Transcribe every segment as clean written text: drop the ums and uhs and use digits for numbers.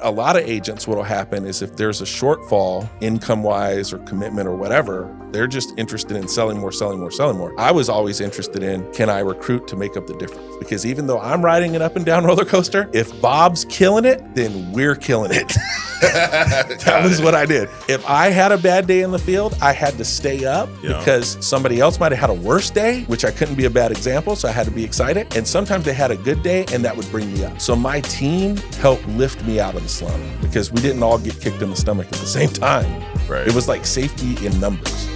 A lot of agents, what'll happen is if there's a shortfall income-wise or commitment or whatever, they're just interested in selling more. I was always interested in, can I recruit to make up the difference? Because even though I'm riding an up and down roller coaster, if Bob's killing it, then we're killing it. That was what I did. If I had a bad day in the field, I had to stay up because somebody else might have had a worse day, which I couldn't be a bad example, so I had to be excited. And sometimes they had a good day and that would bring me up. So my team helped lift me out of the slump because we didn't all get kicked in the stomach at the same time. Right. It was like safety in numbers.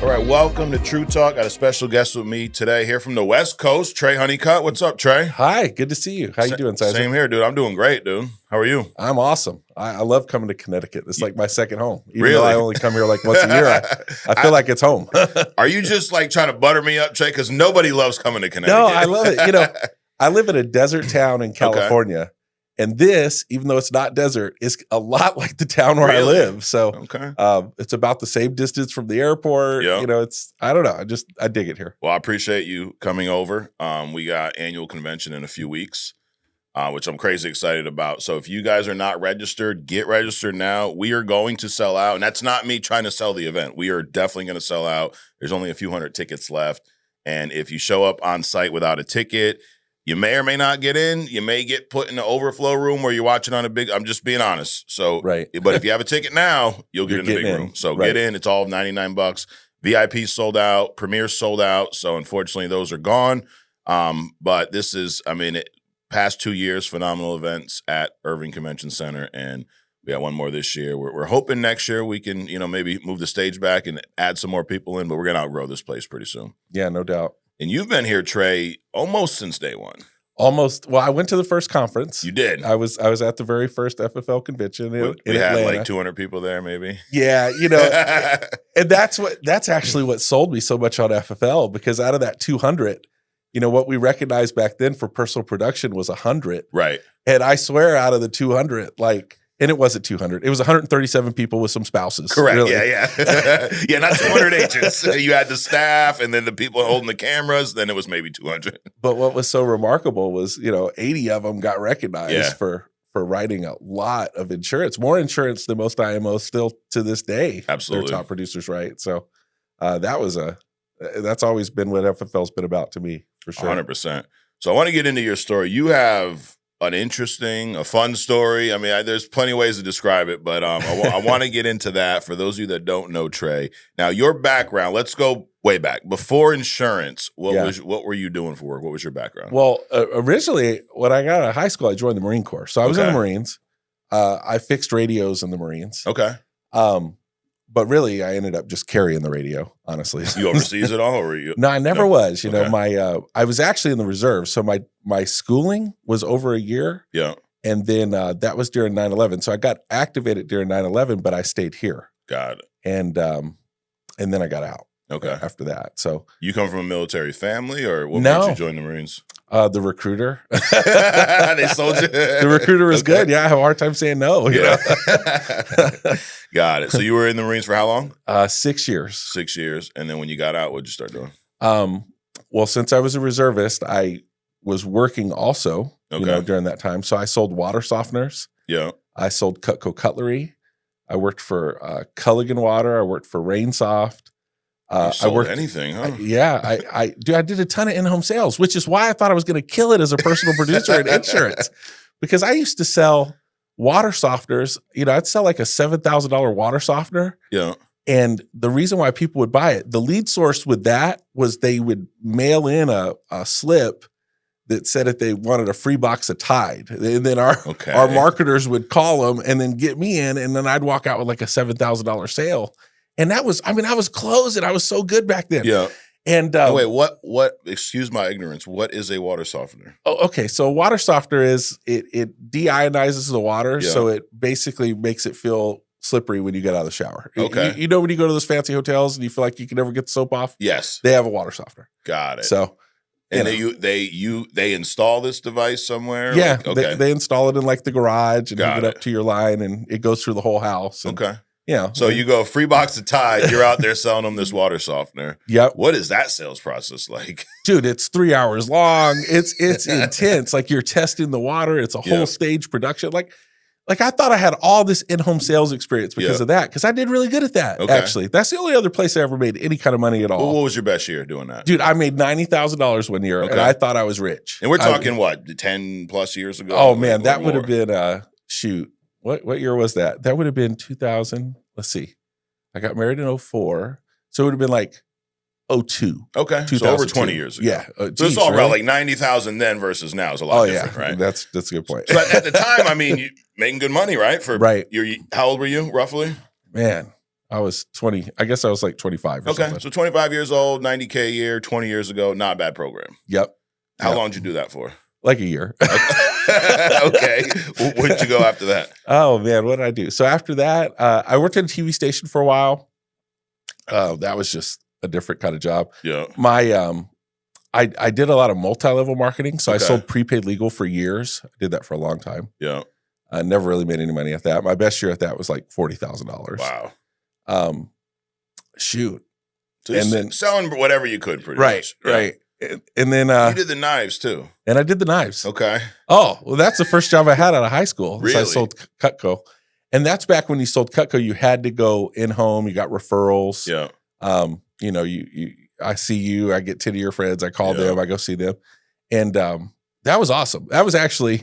All right, welcome to True Talk. Got a special guest with me today here from the West Coast, Trey Honeycutt. What's up, Trey? Hi, good to see you. How you doing, Cesar? Same here, dude. I'm doing great, dude. How are you? I'm awesome. I love coming to Connecticut. It's like my second home. Even Really? though I only come here like once a year, I feel like it's home. Are you just like trying to butter me up, Trey? Because nobody loves coming to Connecticut. No, I love it. You know, I live in a desert town in California. And this, even though it's not desert, is a lot like the town where I live. So it's about the same distance from the airport. Yep. You know, I don't know. I dig it here. Well, I appreciate you coming over. We got annual convention in a few weeks, which I'm crazy excited about. So if you guys are not registered, get registered now. We are going to sell out. And that's not me trying to sell the event. We are definitely going to sell out. There's only a few hundred tickets left. And if you show up on site without a ticket, you may or may not get in. You may get put in the overflow room where you're watching on a big, I'm just being honest. So, right. But if you have a ticket now, you'll get in the big room. So get in. It's all $99. VIP sold out. Premier sold out. So unfortunately, those are gone. But this is, past 2 years, phenomenal events at Irving Convention Center. And we got one more this year. We're hoping next year we can, maybe move the stage back and add some more people in, but we're going to outgrow this place pretty soon. Yeah, no doubt. And you've been here, Trey, almost since day one. Almost. Well, I went to the first conference. You did. I was at the very first FFL convention in we had Atlanta. like 200 people there, maybe. Yeah, and that's actually what sold me so much on FFL, because out of that 200, what we recognized back then for personal production was 100. Right. And I swear, out of the 200, and it wasn't 200. It was 137 people with some spouses. Correct. Really. Yeah. Yeah, not 200 agents. You had the staff and then the people holding the cameras. Then it was maybe 200. But what was so remarkable was, 80 of them got recognized for writing a lot of insurance, more insurance than most IMOs still to this day. Absolutely. Their top producers write. So that's always been what FFL's been about to me, for sure. 100%. So I want to get into your story. You have an interesting, a fun story. There's plenty of ways to describe it, but I want to get into that for those of you that don't know Trey. Now, your background, let's go way back. Before insurance, what were you doing for work? What was your background? Well, originally, when I got out of high school, I joined the Marine Corps. So I was in the Marines. I fixed radios in the Marines. Okay. But really, I ended up just carrying the radio, honestly. You overseas at all? Or were you? No, I never was. I was actually in the reserve. So my schooling was over a year. Yeah. And then that was during 9/11. So I got activated during 9/11, but I stayed here. Got it. And then I got out. Okay. After that. So you come from a military family, or what made you join the Marines? The recruiter. They sold you. The recruiter was good. Yeah, I have a hard time saying no. Got it. So you were in the Marines for how long? 6 years. 6 years. And then when you got out, what'd you start doing? Well, since I was a reservist, I was working also, during that time. So I sold water softeners. Yeah. I sold Cutco cutlery. I worked for Culligan Water. I worked for Rainsoft. You sold anything, huh? I did a ton of in-home sales, which is why I thought I was going to kill it as a personal producer in insurance, because I used to sell water softeners. I'd sell like a $7,000 water softener. Yeah. And the reason why people would buy it, the lead source with that was they would mail in a slip that said if they wanted a free box of Tide. And then our marketers would call them and then get me in, and then I'd walk out with like a $7,000 sale. And that was, I was closing. I was so good back then. Yeah. And wait, what, excuse my ignorance, what is a water softener? Oh, okay. So a water softener is, it deionizes the water. Yeah. So it basically makes it feel slippery when you get out of the shower. Okay. You know when you go to those fancy hotels and you feel like you can never get the soap off? Yes. They have a water softener. Got it. So. And they install this device somewhere? Yeah. They install it in like the garage and hook it up it to your line, and it goes through the whole house. And, okay. So you go free box of Tide, you're out there selling them this water softener. Yep. What is that sales process like? Dude, it's 3 hours long. It's intense. Like you're testing the water. It's a whole stage production. Like I thought I had all this in-home sales experience because of that, because I did really good at that, actually. That's the only other place I ever made any kind of money at all. Well, what was your best year doing that? Dude, I made $90,000 one year, and I thought I was rich. And we're talking, 10 plus years ago? Oh, man, that would have been, shoot, what year was that? That would have been 2000. Let's see. I got married in 2004, so it would have been like 2002. Okay, so over 20 years ago. Yeah. So it's all about like 90,000 then versus now is a lot different, right? That's a good point. So at the time, I mean, you making good money, right? How old were you, roughly? Man, I was 20. I guess I was like 25 or something. So 25 years old, 90K a year, 20 years ago, not a bad program. Yep. How long did you do that for? Like a year. Okay. Where did you go after that? Oh, man, what did I do? So after that, I worked at a TV station for a while. That was just a different kind of job. Yeah. I did a lot of multi-level marketing. So I sold prepaid legal for years. I did that for a long time. Yeah. I never really made any money at that. My best year at that was like $40,000. Wow. Shoot. So and then selling whatever you could pretty much. Right. And then you did the knives too. And I did the knives. Okay. Oh, well, that's the first job I had out of high school. Really? So I sold Cutco. And that's back when you sold Cutco, you had to go in home, you got referrals. Yeah. I see you, I get 10 of your friends, I call them, I go see them. And that was awesome. That was actually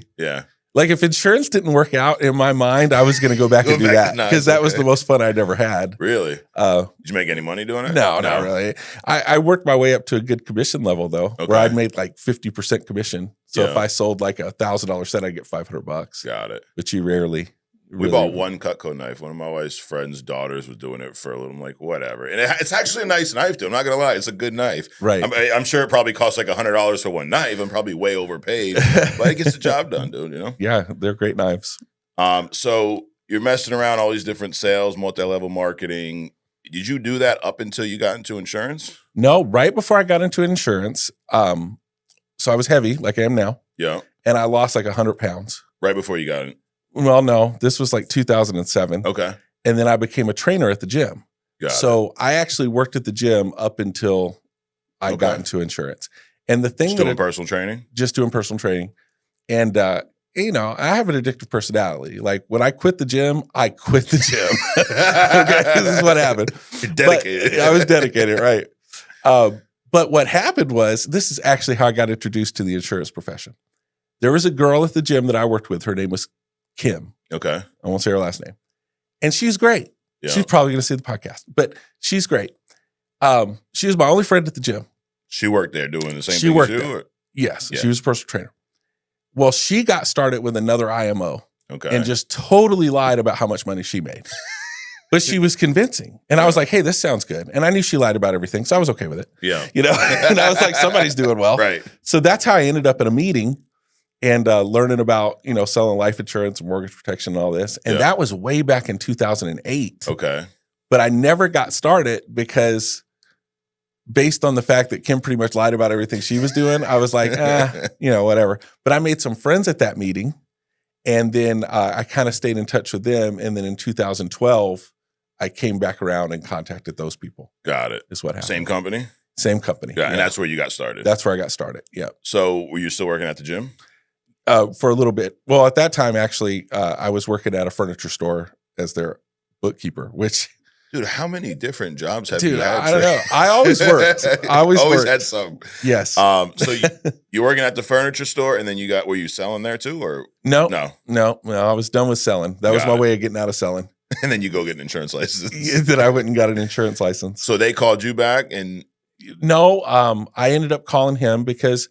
like if insurance didn't work out in my mind, I was going to go back and do that because that was the most fun I'd ever had. Really? Did you make any money doing it? No, not really. I worked my way up to a good commission level though, where I made like 50% commission. So if I sold like $1,000 set, I get $500. Got it. Which you rarely. We bought one Cutco knife. One of my wife's friend's daughters was doing it for a little. I'm like, whatever. And it's actually a nice knife, too. I'm not going to lie. It's a good knife. Right. I'm sure it probably costs like $100 for one knife. I'm probably way overpaid. But it gets the job done, dude, you know? Yeah, they're great knives. So you're messing around all these different sales, multi-level marketing. Did you do that up until you got into insurance? No, right before I got into insurance. So I was heavy, like I am now. Yeah. And I lost like 100 pounds. Right before you got it? Well, no, this was like 2007. Okay. And then I became a trainer at the gym. So I actually worked at the gym up until I got into insurance. And the thing just doing personal training? Just doing personal training. And, I have an addictive personality. Like when I quit the gym, I quit the gym. Okay, this is what happened. You're dedicated. But I was dedicated, right. But what happened was, this is actually how I got introduced to the insurance profession. There was a girl at the gym that I worked with. Her name was Kim. Okay. I won't say her last name. And she's great. Yeah. She's probably going to see the podcast, but she's great. She was my only friend at the gym. She worked there doing the same thing as you? Yes. Yeah. She was a personal trainer. Well, she got started with another IMO. Okay. And just totally lied about how much money she made. But she was convincing. And I was like, hey, this sounds good. And I knew she lied about everything. So I was okay with it. Yeah. And I was like, somebody's doing well. Right. So that's how I ended up in a meeting and learning about, selling life insurance and mortgage protection and all this. And that was way back in 2008. Okay. But I never got started because based on the fact that Kim pretty much lied about everything she was doing, I was like, whatever. But I made some friends at that meeting. And then I kind of stayed in touch with them. And then in 2012, I came back around and contacted those people. Got it. Is what happened. Same company? Same company. Yeah. And that's where you got started? That's where I got started. Yeah. So were you still working at the gym? For a little bit. Well, at that time, actually, I was working at a furniture store as their bookkeeper, which... Dude, how many different jobs have you had? I don't know. I always worked. I always had some. Yes. So you're working at the furniture store, and then were you selling there too, or no? I was done with selling. That was my way of getting out of selling. And then you go get an insurance license. Then I went and got an insurance license. So they called you back, and no, I ended up calling him because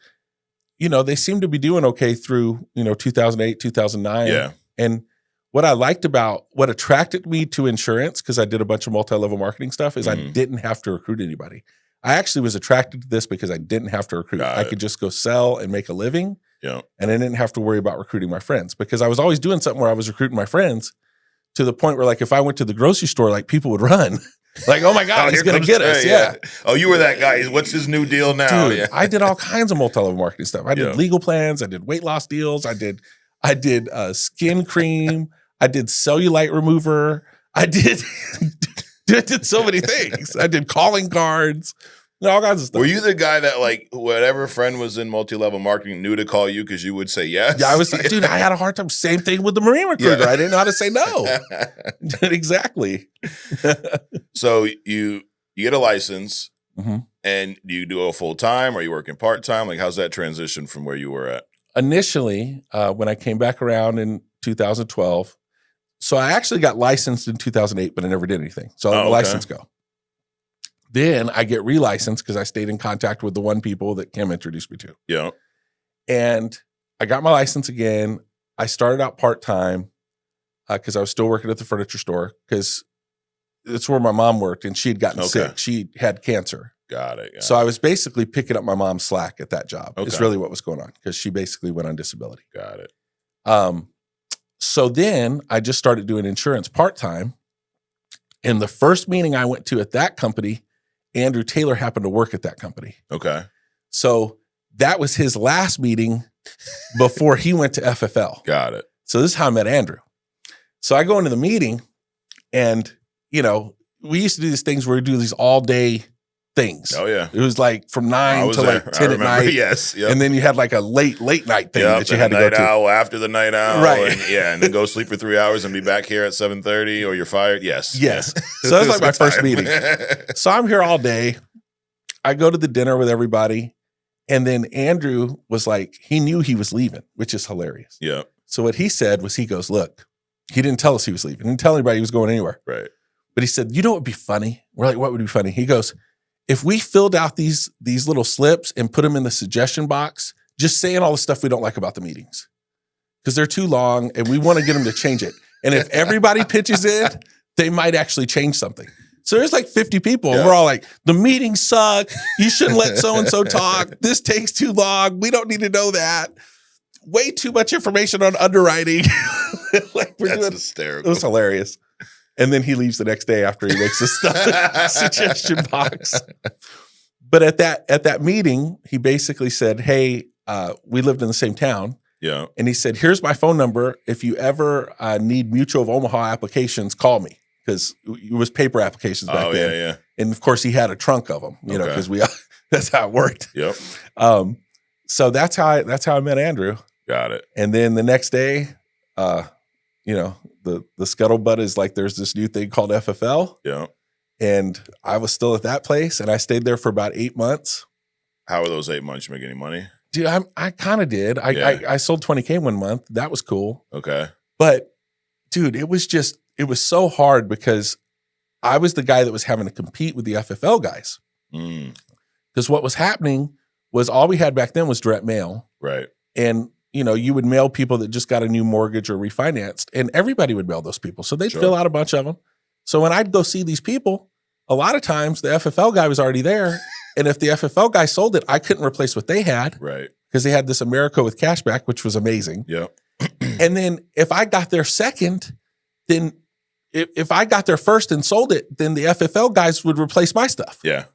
they seemed to be doing okay through 2008, 2009. Yeah, and what I liked about what attracted me to insurance, because I did a bunch of multi-level marketing stuff, is I didn't have to recruit anybody. I actually was attracted to this because I didn't have to recruit. I could just go sell and make a living. Yeah. And I didn't have to worry about recruiting my friends because I was always doing something where I was recruiting my friends to the point where, like, if I went to the grocery store, like, people would run. Like, oh my God, he's going to get us. Yeah. Oh, you were that guy. What's his new deal now? Dude, I did all kinds of multi-level marketing stuff. I did legal plans. I did weight loss deals. I did skin cream. I did cellulite remover. I did so many things. I did calling cards, all kinds of stuff. Were you the guy that like whatever friend was in multi-level marketing knew to call you because you would say yes? Yeah, I was like, dude, I had a hard time. Same thing with the Marine recruiter. I didn't know how to say no. Exactly. So you get a license Mm-hmm. and you do it full time or you working part time? Like, how's that transition from where you were at? Initially, when I came back around in 2012, so I actually got licensed in 2008, but I never did anything. So I let my license go. Then I get relicensed because I stayed in contact with the one people that Kim introduced me to. Yeah. And I got my license again. I started out part-time because I was still working at the furniture store because it's where my mom worked and she had gotten sick. She had cancer. Got it. So I was basically picking up my mom's slack at that job. It's really what was going on because she basically went on disability. Got it. So then I just started doing insurance part-time. And the first meeting I went to at that company, Andrew Taylor happened to work at that company. Okay. So that was his last meeting before he went to FFL. Got it. So this is how I met Andrew. So I go into the meeting and, we used to do these things where we do these all day things. Oh, yeah. It was like from 9 to like 10 at night. Yes. Yep. And then you had like a late night thing that you had to go to. Owl after the night owl. Right. And then go sleep for 3 hours and be back here at 7:30 or you're fired. Yes. So that was like my first meeting. So I'm here all day. I go to the dinner with everybody. And then Andrew was like, he knew he was leaving, which is hilarious. Yeah. So what he said was, he goes, look, he didn't tell us he was leaving. He didn't tell anybody he was going anywhere. Right. But he said, you know what would be funny? We're like, what would be funny? He goes, if we filled out these little slips and put them in the suggestion box, just saying all the stuff we don't like about the meetings because they're too long and we want to get them to change it. And if everybody pitches in, they might actually change something. So there's like 50 people and we're all like, the meetings suck. You shouldn't let so-and-so talk. This takes too long. We don't need to know that. Way too much information on underwriting. That's hysterical. It was hilarious. And then he leaves the next day after he makes his stuff in the suggestion box. But at that meeting, he basically said, hey, we lived in the same town. Yeah. And he said, here's my phone number. If you ever need Mutual of Omaha applications, call me. Because it was paper applications back then. Yeah. And of course, he had a trunk of them, because that's how it worked. Yep. So that's how I met Andrew. Got it. And then the next day, the scuttlebutt is like, there's this new thing called FFL. Yeah. And I was still at that place and I stayed there for about 8 months. How were those 8 months? You make any money? Dude, I kind of did. I sold 20K 1 month. That was cool. Okay. But dude, it was so hard because I was the guy that was having to compete with the FFL guys. Because what was happening was all we had back then was direct mail. Right. And you would mail people that just got a new mortgage or refinanced, and everybody would mail those people. So they'd fill out a bunch of them. So when I'd go see these people, a lot of times the FFL guy was already there. And if the FFL guy sold it, I couldn't replace what they had. Right. Because they had this America with cashback, which was amazing. Yeah. And then if I got there second, then if I got there first and sold it, then the FFL guys would replace my stuff. Yeah.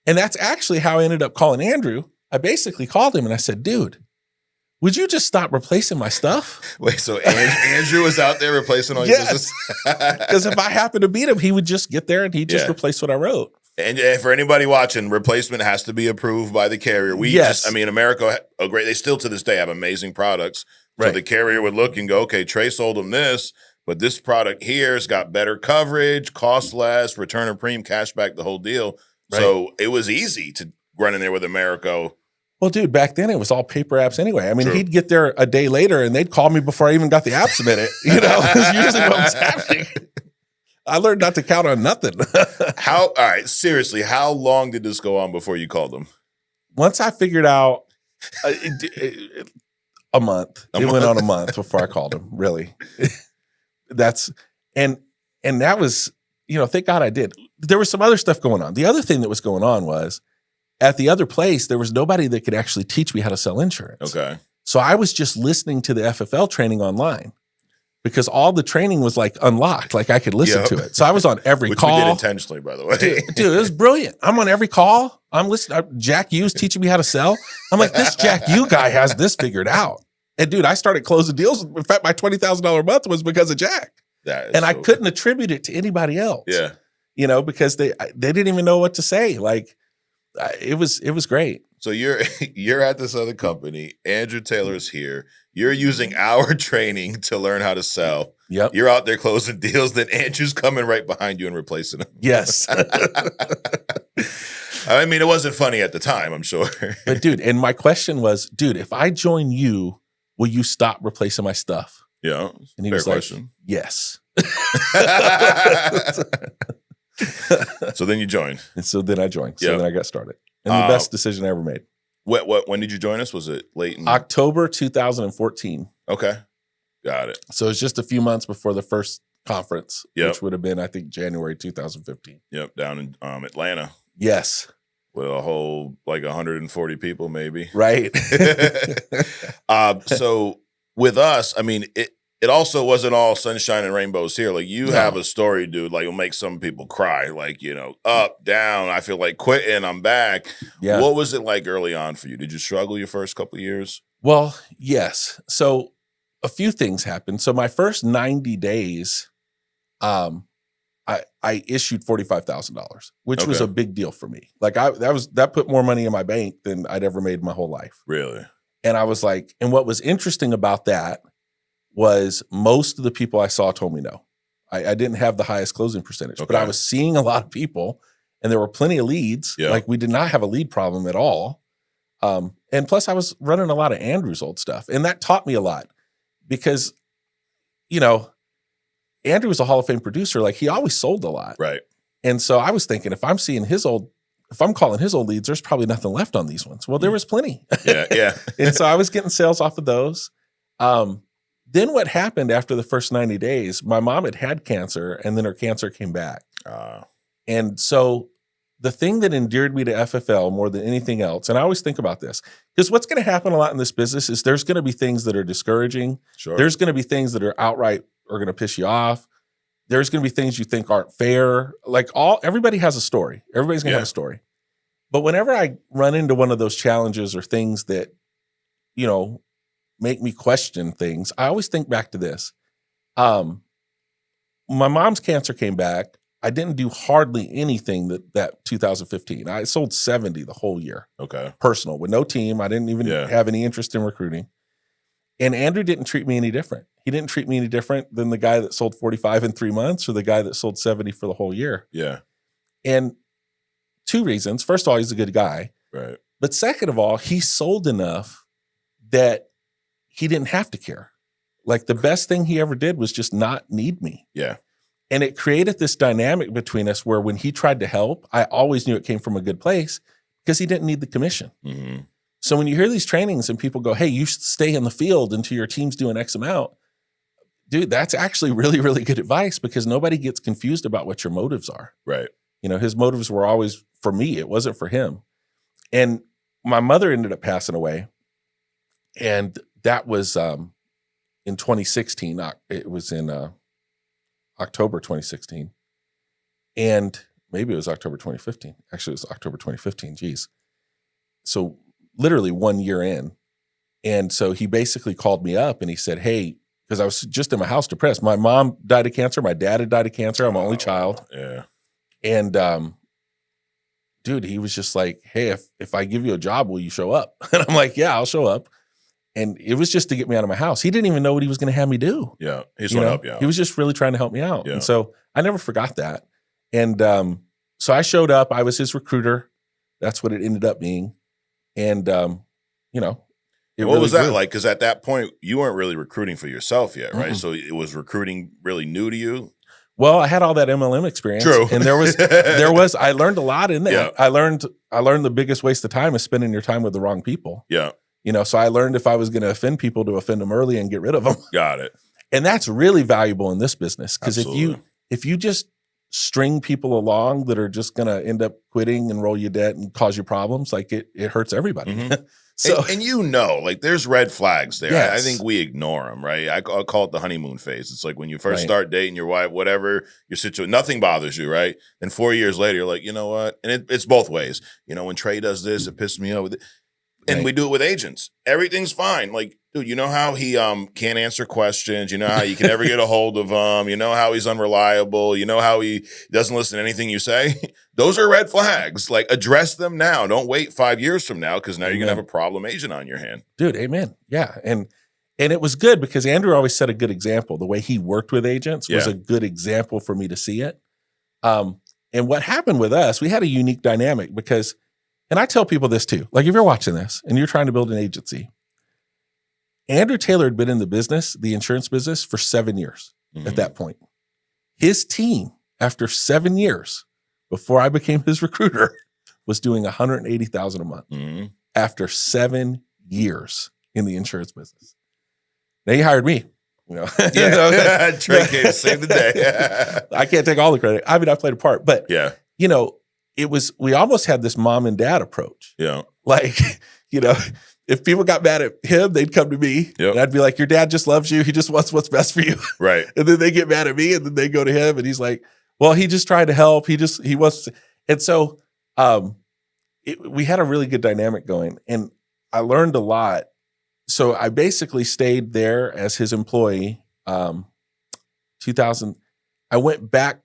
And that's actually how I ended up calling Andrew. I basically called him and I said, dude, would you just stop replacing my stuff? Wait, so Andrew was out there replacing all your business? Because if I happened to beat him, he would just get there and he'd just replace what I wrote. And for anybody watching, replacement has to be approved by the carrier. America, they still to this day have amazing products. So the carrier would look and go, okay, Trey sold them this, but this product here has got better coverage, cost less, return of premium, cashback, the whole deal. Right. So it was easy to run in there with America. Well, dude, back then it was all paper apps anyway. I mean, he'd get there a day later and they'd call me before I even got the app submitted. It's usually what was happening. I learned not to count on nothing. All right, seriously, how long did this go on before you called them? Once I figured out a month. It went on a month before I called him, really. And that was, thank God I did. There was some other stuff going on. The other thing that was going on was, at the other place, there was nobody that could actually teach me how to sell insurance. Okay. So I was just listening to the FFL training online because all the training was like unlocked. Like I could listen to it. So I was on every call. Which we did intentionally, by the way. Dude, it was brilliant. I'm on every call. I'm listening. Jack Hughes teaching me how to sell. I'm like, this Jack Hughes guy has this figured out. And dude, I started closing deals. In fact, my $20,000 a month was because of Jack. That is And I so couldn't attribute it to anybody else. Yeah. Because they didn't even know what to say. Like it was great. So you're at this other company. Andrew Taylor's here. You're using our training to learn how to sell. Yep. You're out there closing deals. Then Andrew's coming right behind you and replacing him. Yes. I mean, it wasn't funny at the time, I'm sure. But dude, and my question was, dude, if I join you, will you stop replacing my stuff? Yeah. And he Fair was question. like, yes. So then you joined. And so then I joined. So Yep. then I got started. And the best decision I ever made. When did you join us? Was it late in October 2014. Okay. Got it. So it's just a few months before the first conference, Yep. which would have been, I think, January 2015. Yep. Down in Atlanta. Yes. With a whole 140 people, maybe. Right. So with us, I mean, it also wasn't all sunshine and rainbows here. Like you have a story, dude, like it'll make some people cry. Like, up, down, I feel like quitting, I'm back. Yeah. What was it like early on for you? Did you struggle your first couple of years? Well, yes. So a few things happened. So my first 90 days, I issued $45,000, which was Okay. a big deal for me. Like that put more money in my bank than I'd ever made in my whole life. Really? And I was like, and what was interesting about that was most of the people I saw told me no. I didn't have the highest closing percentage, but I Okay. was seeing a lot of people and there were plenty of leads. Yeah. Like we did not have a lead problem at all. And plus I was running a lot of Andrew's old stuff, and that taught me a lot because, Andrew was a Hall of Fame producer. Like he always sold a lot. Right. And so I was thinking, if I'm calling his old leads, there's probably nothing left on these ones. Well, there was plenty. Yeah. And so I was getting sales off of those. Then what happened after the first 90 days, my mom had cancer, and then her cancer came back. And so the thing that endeared me to FFL more than anything else, and I always think about this, because what's going to happen a lot in this business is there's going to be things that are discouraging. Sure. There's going to be things that are outright are going to piss you off. There's going to be things you think aren't fair. Like everybody has a story. Everybody's going to have a story. But whenever I run into one of those challenges or things that, make me question things, I always think back to this. My mom's cancer came back. I didn't do hardly anything that 2015. I sold 70 the whole year. Okay. Personal, with no team. I didn't even have any interest in recruiting. And Andrew didn't treat me any different. He didn't treat me any different than the guy that sold 45 in 3 months or the guy that sold 70 for the whole year. Yeah. And two reasons. First of all, he's a good guy. Right. But second of all, he sold enough that he didn't have to care. Like the best thing he ever did was just not need me. Yeah. And it created this dynamic between us where when he tried to help, I always knew it came from a good place because he didn't need the commission. Mm-hmm. So when you hear these trainings and people go, hey, you should stay in the field until your team's doing X amount, dude, that's actually really, really good advice because nobody gets confused about what your motives are. Right. His motives were always for me. It wasn't for him. And my mother ended up passing away. And that was in 2016. It was in October 2016. And maybe it was October 2015. Actually, it was October 2015. Geez. So literally 1 year in. And so he basically called me up and he said, hey, because I was just in my house depressed. My mom died of cancer. My dad had died of cancer. I'm an only child. Yeah. And dude, he was just like, hey, if I give you a job, will you show up? And I'm like, yeah, I'll show up. And it was just to get me out of my house. He didn't even know what he was going to have me do. Yeah. He just want to help you out. He was just really trying to help me out. Yeah. And so I never forgot that. And so I showed up. I was his recruiter. That's what it ended up being. And, what was that like? Because at that point, you weren't really recruiting for yourself yet, right? Mm-mm. So it was recruiting really new to you. Well, I had all that MLM experience. True. And there was, I learned a lot in there. Yeah. I learned the biggest waste of time is spending your time with the wrong people. Yeah. So I learned if I was going to offend people to offend them early and get rid of them. Got it. And that's really valuable in this business. Because Absolutely. if you just string people along that are just going to end up quitting and roll you debt and cause you problems, like it hurts everybody. Mhm. So and there's red flags there. Yes. I think we ignore them, right? I call it the honeymoon phase. It's like when you first Right. start dating your wife, whatever your situation, nothing bothers you, right? And 4 years later, you're like, you know what? And it's both ways. When Trey does this, it pisses me off. And Right. we do it with agents. Everything's fine. Like, Dude, you know how he can't answer questions. You know how you can never get a hold of him. You know how he's unreliable. You know how he doesn't listen to anything you say. Those are red flags. Like, address them now. Don't wait 5 years from now, because now you're gonna have a problem agent on your hand. Dude, amen. Yeah, and it was good because Andrew always set a good example. The way he worked with agents was a good example for me to see it. And what happened with us, we had a unique dynamic because, and I tell people this too, like if you're watching this and you're trying to build an agency, Andrew Taylor had been in the business, the insurance business, for 7 years at that point. His team, after 7 years, before I became his recruiter, was doing $180,000 a month after 7 years in the insurance business. Now he hired me. You know, Trey came to save the day. I can't take all the credit. I mean, I played a part, but you know, we almost had this mom and dad approach. Yeah. Like, you know, if people got mad at him, they'd come to me and I'd be like, your dad just loves you. He just wants what's best for you. Right. And then they get mad at me and then they go to him and he's like, well, he just tried to help. He wants to. And so we had a really good dynamic going and I learned a lot. So I basically stayed there as his employee. 2000, I went back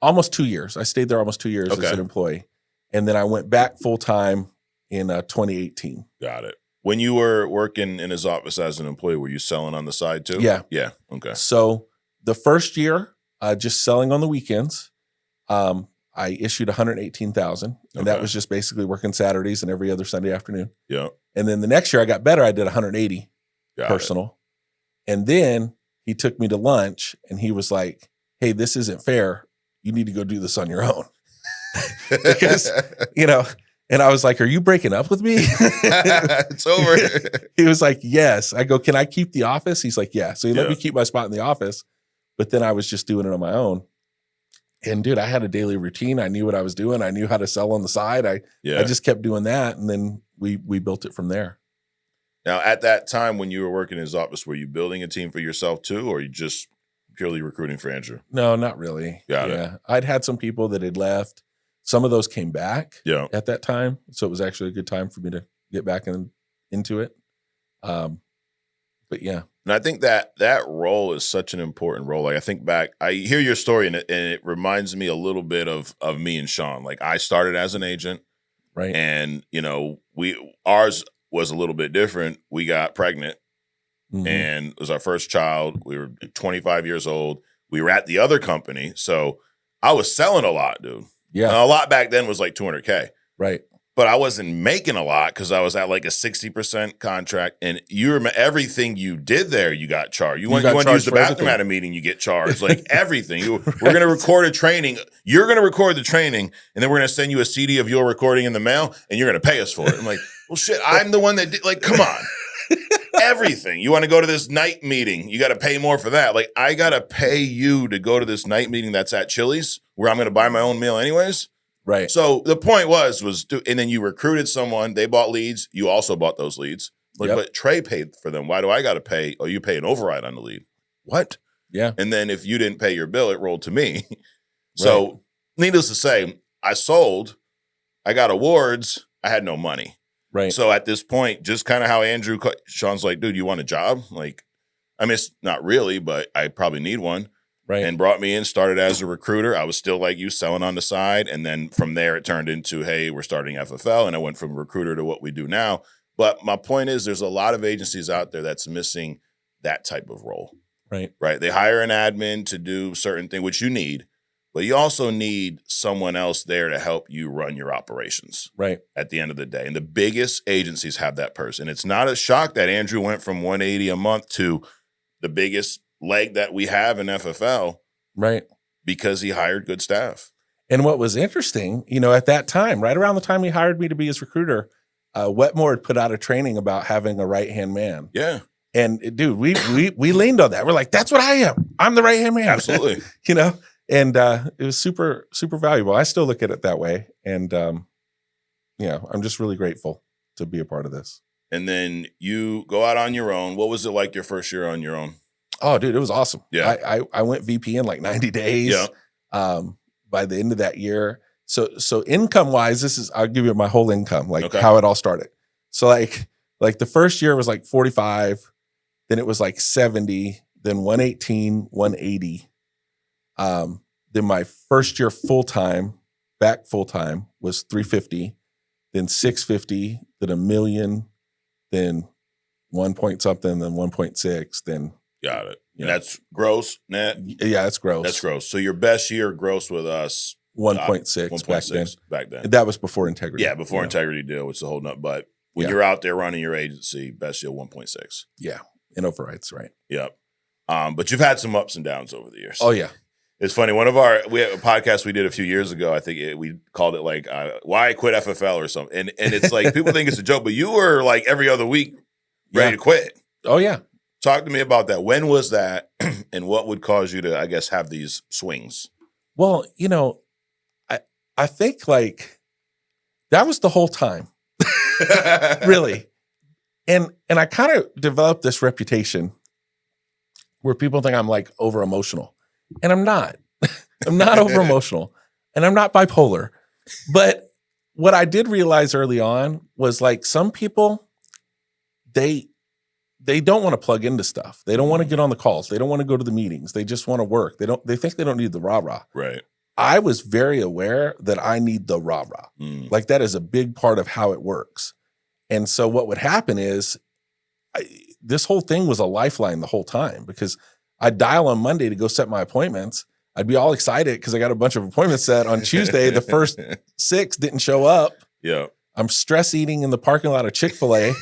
almost 2 years. I stayed there almost 2 years as an employee. And then I went back full time in 2018. Got it. When you were working in his office as an employee, were you selling on the side too? Yeah. Yeah. Okay. So the first year, just selling on the weekends, I issued 118,000, and that was just basically working Saturdays and every other Sunday afternoon. Yeah. And then the next year I got better. I did 180 personal. And then he took me to lunch and he was like, hey, this isn't fair. You need to go do this on your own. Because, you know, and I was like, are you breaking up with me? It's over. He was like, yes. I go, can I keep the office? He's like, yeah. So he let me keep my spot in the office, but then I was just doing it on my own. And dude, I had a daily routine. I knew what I was doing. I knew how to sell on the side. I just kept doing that. And then we built it from there. Now, at that time when you were working in his office, were you building a team for yourself too, or are you just purely recruiting for Andrew? No, not really. Got it. I'd had some people that had left. Some of those came back at that time. So it was actually a good time for me to get back into it. But yeah. And I think that role is such an important role. Like I think back, I hear your story and it reminds me a little bit of me and Sean. Like I started as an agent. Right. And, you know, ours was a little bit different. We got pregnant and it was our first child. We were 25 years old. We were at the other company. So I was selling a lot, dude. Yeah. And a lot back then was like $200K. Right. But I wasn't making a lot because I was at like a 60% contract. And you remember everything you did there, you got charged. You want to use the bathroom at a meeting, you get charged. Like everything. We're going to record a training. You're going to record the training, and then we're going to send you a CD of your recording in the mail, and you're going to pay us for it. I'm like, well, shit, I'm the one that did. Like, come on. Everything. You want to go to this night meeting, you got to pay more for that. Like, I got to pay you to go to this night meeting that's at Chili's, where I'm going to buy my own meal anyways. Right. So the point was, and then you recruited someone, they bought leads, you also bought those leads. Like, but Trey paid for them. Why do I got to pay? Oh, you pay an override on the lead. What? Yeah. And then if you didn't pay your bill, it rolled to me. So needless to say, I sold, I got awards, I had no money. Right. So at this point, just kind of how Sean's like, dude, you want a job? Like, I mean, it's not really, but I probably need one. Right. And brought me in, started as a recruiter. I was still like you, selling on the side. And then from there, it turned into, hey, we're starting FFL. And I went from recruiter to what we do now. But my point is, there's a lot of agencies out there that's missing that type of role. Right. Right. They hire an admin to do certain things, which you need. But you also need someone else there to help you run your operations. Right. At the end of the day. And the biggest agencies have that person. It's not a shock that Andrew went from 180 a month to the biggest leg that we have in FFL, right? Because he hired good staff. And what was interesting, you know, at that time, right around the time he hired me to be his recruiter, Wetmore had put out a training about having a right-hand man. Yeah. And dude, we leaned on that. We're like, that's what I am. I'm the right-hand man. Absolutely. You know, and it was super, super valuable. I still look at it that way. And, you know, I'm just really grateful to be a part of this. And then you go out on your own. What was it like your first year on your own? Oh, dude, it was awesome. Yeah. I went VP in like 90 days. Yeah. By the end of that year. So income wise, I'll give you my whole income, like how it all started. So like the first year was like 45. Then it was like 70, then 118, 180. Then my first year back full time was 350, then 650, then a million, then 1 point something, then 1.6, then. Got it. Yeah. That's gross net? Yeah, that's gross. That's gross. So your best year gross with us, 1.6 back then. That was before integrity. Yeah, before integrity deal, which is a whole nut. But when Yeah. you're out there running your agency, best year 1.6. Yeah, and overrides, right. Yep. But you've had some ups and downs over the years. Oh, yeah. It's funny. We have a podcast we did a few years ago. I think we called it like "Why I Quit FFL" or something. And it's like people think it's a joke, but you were like every other week ready to quit. Oh yeah. Talk to me about that. When was that, and what would cause you to, I guess, have these swings? Well, I think like that was the whole time, really. And I kind of developed this reputation where people think I'm like over emotional. And I'm not. I'm not over emotional, and I'm not bipolar. But what I did realize early on was like some people, they don't want to plug into stuff. They don't want to get on the calls. They don't want to go to the meetings. They just want to work. They think they don't need the rah-rah. Right. I was very aware that I need the rah-rah. Like that is a big part of how it works. And so what would happen is this whole thing was a lifeline the whole time, because I'd dial on Monday to go set my appointments. I'd be all excited because I got a bunch of appointments set on Tuesday. The first 6 didn't show up. Yeah. I'm stress eating in the parking lot of Chick-fil-A,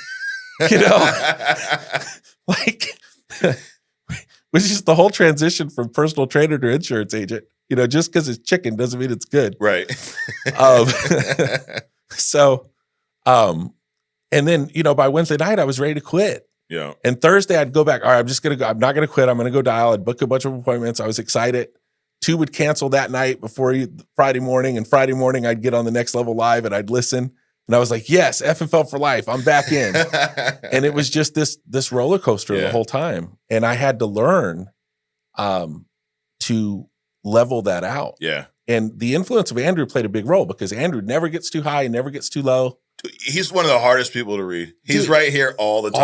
like, which is the whole transition from personal trainer to insurance agent. Just because it's chicken doesn't mean it's good. Right. And then, by Wednesday night, I was ready to quit. Yeah. And Thursday, I'd go back. All right, I'm just going to go. I'm not going to quit. I'm going to go dial. I'd book a bunch of appointments. I was excited. 2 would cancel that night before Friday morning. And Friday morning, I'd get on the Next Level Live and I'd listen. And I was like, yes, FFL for life. I'm back in. And it was just this roller coaster the whole time. And I had to learn to level that out. Yeah. And the influence of Andrew played a big role, because Andrew never gets too high and never gets too low. He's one of the hardest people to read. He's right here all the time.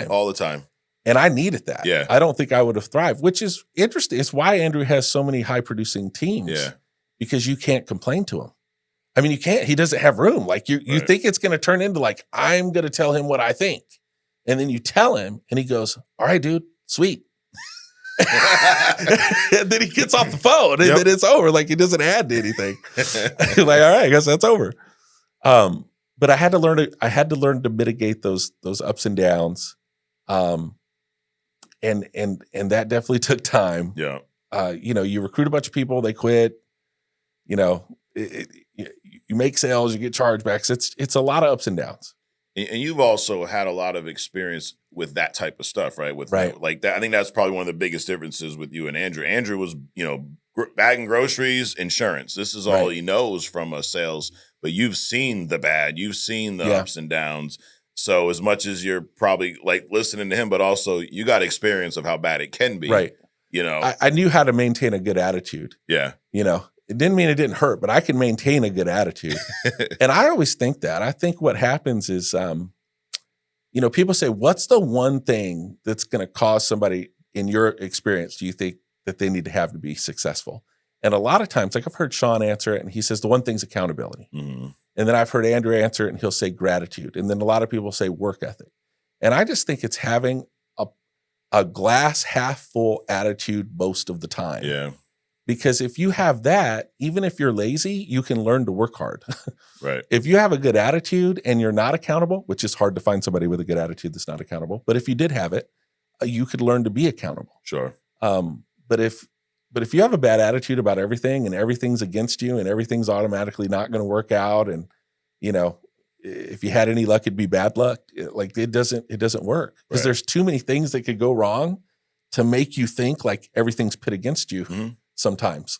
All the time. And I needed that. Yeah. I don't think I would have thrived, which is interesting. It's why Andrew has so many high producing teams. Yeah. Because you can't complain to him. I mean, you can't. He doesn't have room. Like you think it's going to turn into like, I'm going to tell him what I think. And then you tell him and he goes, all right, dude, sweet. And then he gets off the phone and then it's over. Like he doesn't add to anything. You're like, all right, I guess that's over. But I had to learn to mitigate those ups and downs. And that definitely took time. Yeah. You recruit a bunch of people, they quit, you make sales, you get chargebacks. It's a lot of ups and downs. And you've also had a lot of experience with that type of stuff, right? Like that. I think that's probably one of the biggest differences with you and Andrew. Andrew was, bagging groceries, insurance. This is all he knows from a sales, but you've seen the bad, you've seen the ups and downs. So as much as you're probably like listening to him, but also you got experience of how bad it can be. Right. I knew how to maintain a good attitude. Yeah. It didn't mean it didn't hurt, but I can maintain a good attitude. And I always think that. I think what happens is, people say, what's the one thing that's going to cause somebody, in your experience, do you think that they need to have to be successful? And a lot of times, like I've heard Sean answer it, and he says the one thing's accountability. Mm-hmm. And then I've heard Andrew answer it, and he'll say gratitude. And then a lot of people say work ethic. And I just think it's having a glass half full attitude most of the time. Yeah. Because if you have that, even if you're lazy, you can learn to work hard. Right. If you have a good attitude and you're not accountable, which is hard to find somebody with a good attitude that's not accountable, but if you did have it, you could learn to be accountable. Sure. But if you have a bad attitude about everything and everything's against you and everything's automatically not going to work out, and if you had any luck, it'd be bad luck. It doesn't work, because there's too many things that could go wrong to make you think like everything's pit against you. Mm-hmm. Sometimes.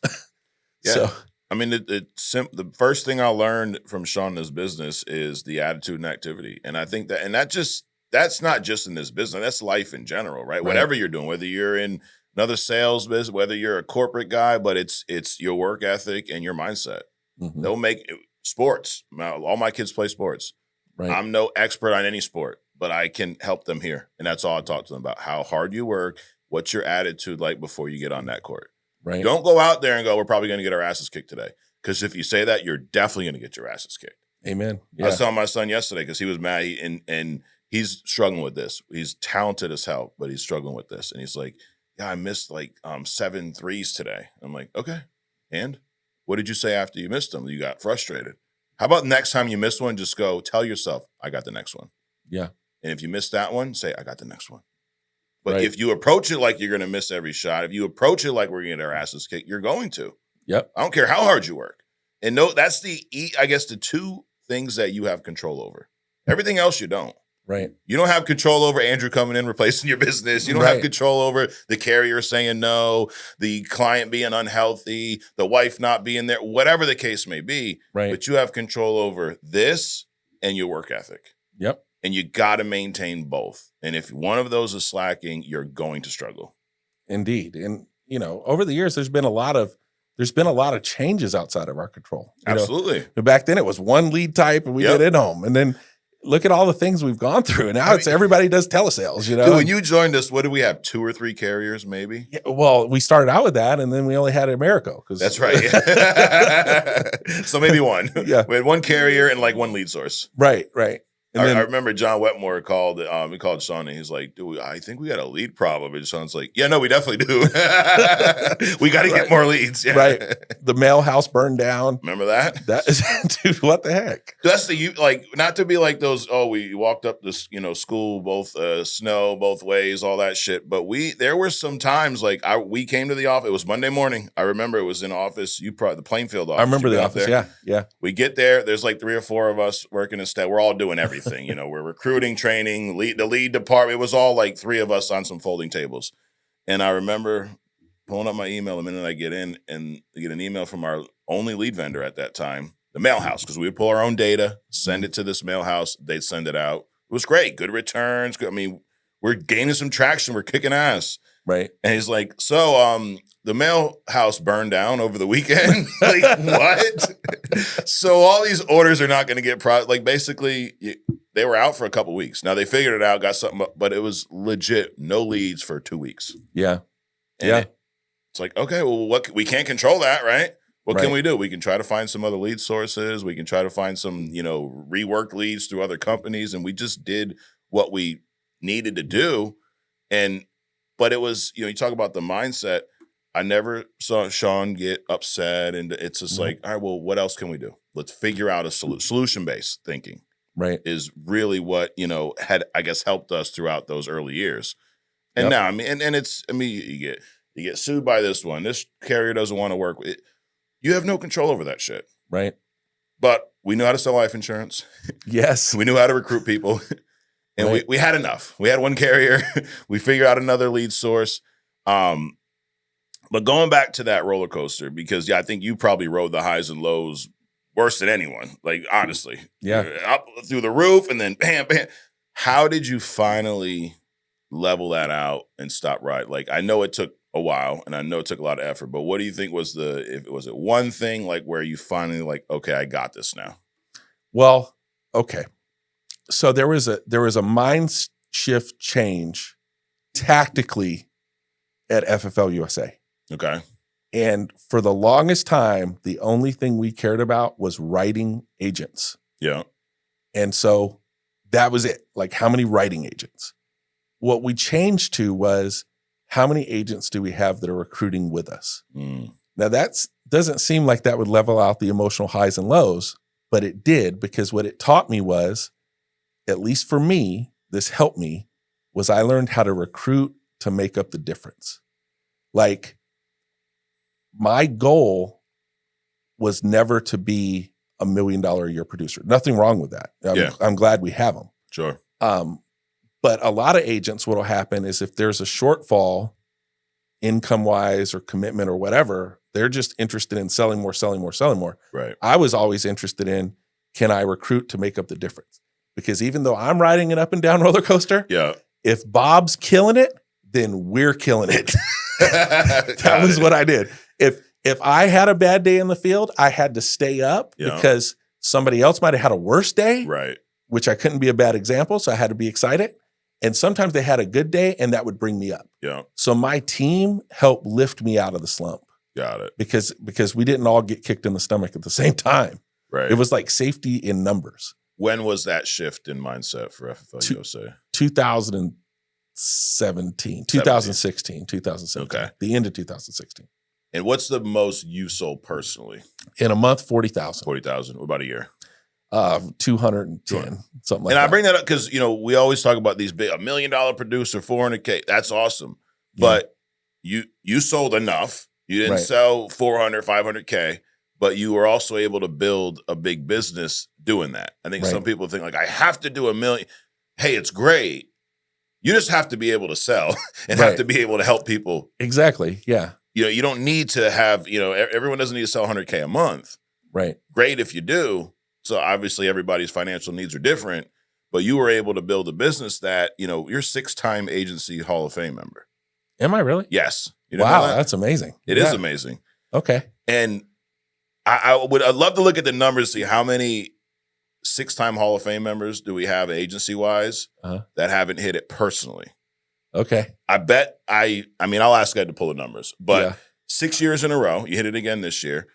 Yeah. So, I mean, the first thing I learned from Sean in this business is the attitude and activity. And I think that's not just in this business, that's life in general, right? Whatever you're doing, whether you're in another sales business, whether you're a corporate guy, but it's your work ethic and your mindset. Mm-hmm. They'll make sports. All my kids play sports. Right. I'm no expert on any sport, but I can help them here. And that's all I talk to them about, how hard you work, what's your attitude like before you get on that court. Right. Don't go out there and go, we're probably going to get our asses kicked today. Because if you say that, you're definitely going to get your asses kicked. Amen. I was telling my son yesterday because he was mad and he's struggling with this. He's talented as hell, but he's struggling with this. And he's like, yeah, I missed like 7 threes today. I'm like, okay. And what did you say after you missed them? You got frustrated. How about next time you miss one, just go tell yourself, I got the next one. Yeah. And if you miss that one, say, I got the next one. But Right. if you approach it like you're going to miss every shot, if you approach it like we're going to get our asses kicked, you're going to. Yep. I don't care how hard you work. And no, that's the 2 things that you have control over. Everything else you don't. Right. You don't have control over Andrew coming in, replacing your business. You don't have control over the carrier saying no, the client being unhealthy, the wife not being there, whatever the case may be. Right. But you have control over this and your work ethic. Yep. And you got to maintain both. And if one of those is slacking, you're going to struggle. Indeed. And, over the years, there's been a lot of changes outside of our control. Absolutely. Back then it was one lead type and we did in-home. And then look at all the things we've gone through. And now everybody does telesales, Dude, when you joined us, what did we have? 2 or 3 carriers, maybe? Yeah, well, we started out with that and then we only had Americo. That's right. So maybe 1. Yeah. We had 1 carrier and like 1 lead source. Right. And I remember John Wetmore called Sean and he's like, dude, I think we got a lead problem. And Sean's like, yeah, no, we definitely do. We got to get more leads. Yeah. Right. The mail house burned down. Remember that? That is, dude, what the heck? That's not to be like those, we walked up this, school, both snow, both ways, all that shit. But there were some times we came to the office. It was Monday morning. I remember it was in office. The Plainfield office. I remember the office. There. Yeah. We get there. There's like 3 or 4 of us working instead. We're all doing everything. We're recruiting, training, the lead department. It was all like 3 of us on some folding tables. And I remember pulling up my email the minute I get in and get an email from our only lead vendor at that time, the mail house, because we would pull our own data, send it to this mail house. They'd send it out. It was great. Good returns. We're gaining some traction. We're kicking ass. Right. And he's like, so the mail house burned down over the weekend. Like, what? So all these orders are not going to get basically they were out for a couple weeks. Now they figured it out, got something, but it was legit no leads for 2 weeks. Yeah. And it's like, okay, well, we can't control that, right? What Right. can we do? We can try to find some other lead sources. We can try to find some, reworked leads through other companies. And we just did what we needed to do. But it was, you talk about the mindset. I never saw Sean get upset. And it's just like, all right, well, what else can we do? Let's figure out a solution-based thinking. Right. Is really what, had, I guess, helped us throughout those early years. And now, you get sued by this one. This carrier doesn't want to work with it. You have no control over that shit. Right. But we knew how to sell life insurance. Yes. We knew how to recruit people. And Right. we had enough. We had 1 carrier. We figured out another lead source. But going back to that roller coaster, because I think you probably rode the highs and lows worse than anyone. Like, honestly. Yeah. You're up through the roof and then bam, bam. How did you finally level that out and stop riding? Like, I know it took a while and I know it took a lot of effort, but what do you think was it one thing where you finally okay, I got this now? Well, okay. So there was a mind shift change tactically at FFL USA. Okay. And for the longest time, the only thing we cared about was writing agents. Yeah. And so that was it. Like, how many writing agents? What we changed to was, how many agents do we have that are recruiting with us? Now, that doesn't seem like that would level out the emotional highs and lows, but it did, because what it taught me was, at least for me, this helped me, was I learned how to recruit to make up the difference. Like, my goal was never to be $1 million a year producer. Nothing wrong with that. I'm glad we have them. Sure. But a lot of agents, what'll happen is if there's a shortfall income-wise or commitment or whatever, they're just interested in selling more. Right. I was always interested in, can I recruit to make up the difference? Because even though I'm riding an up and down roller coaster, if Bob's killing it, then we're killing it. That was what I did. If I had a bad day in the field, I had to stay up because somebody else might have had a worse day. Right. which I couldn't be a bad example, so I had to be excited. And sometimes they had a good day, and that would bring me up. Yeah. So my team helped lift me out of the slump. Got it. Because we didn't all get kicked in the stomach at the same time. Right. It was like safety in numbers. When was that shift in mindset for FFL USA? 2016, 2017. Okay. The end of 2016. And what's the most you sold personally? In a month, 40,000. 40,000. What about a year? 210, something like that. And I bring that up because, we always talk about these big, $1 million producer, 400K. That's awesome. But you sold enough. You didn't sell 400, 500K, but you were also able to build a big business doing that. I think some people think like, I have to do $1 million. Hey, it's great. You just have to be able to sell and have to be able to help people. Exactly. Yeah. You don't need to have, everyone doesn't need to sell 100K a month. Right. Great if you do. So obviously everybody's financial needs are different, but you were able to build a business that, you're a 6-time agency Hall of Fame member. Am I really? Yes. Wow, that's amazing. It is amazing. Okay. And I'd love to look at the numbers, see how many 6-time Hall of Fame members do we have agency-wise that haven't hit it personally. Okay. I bet I'll ask Ed to pull the numbers, but 6 years in a row, you hit it again this year.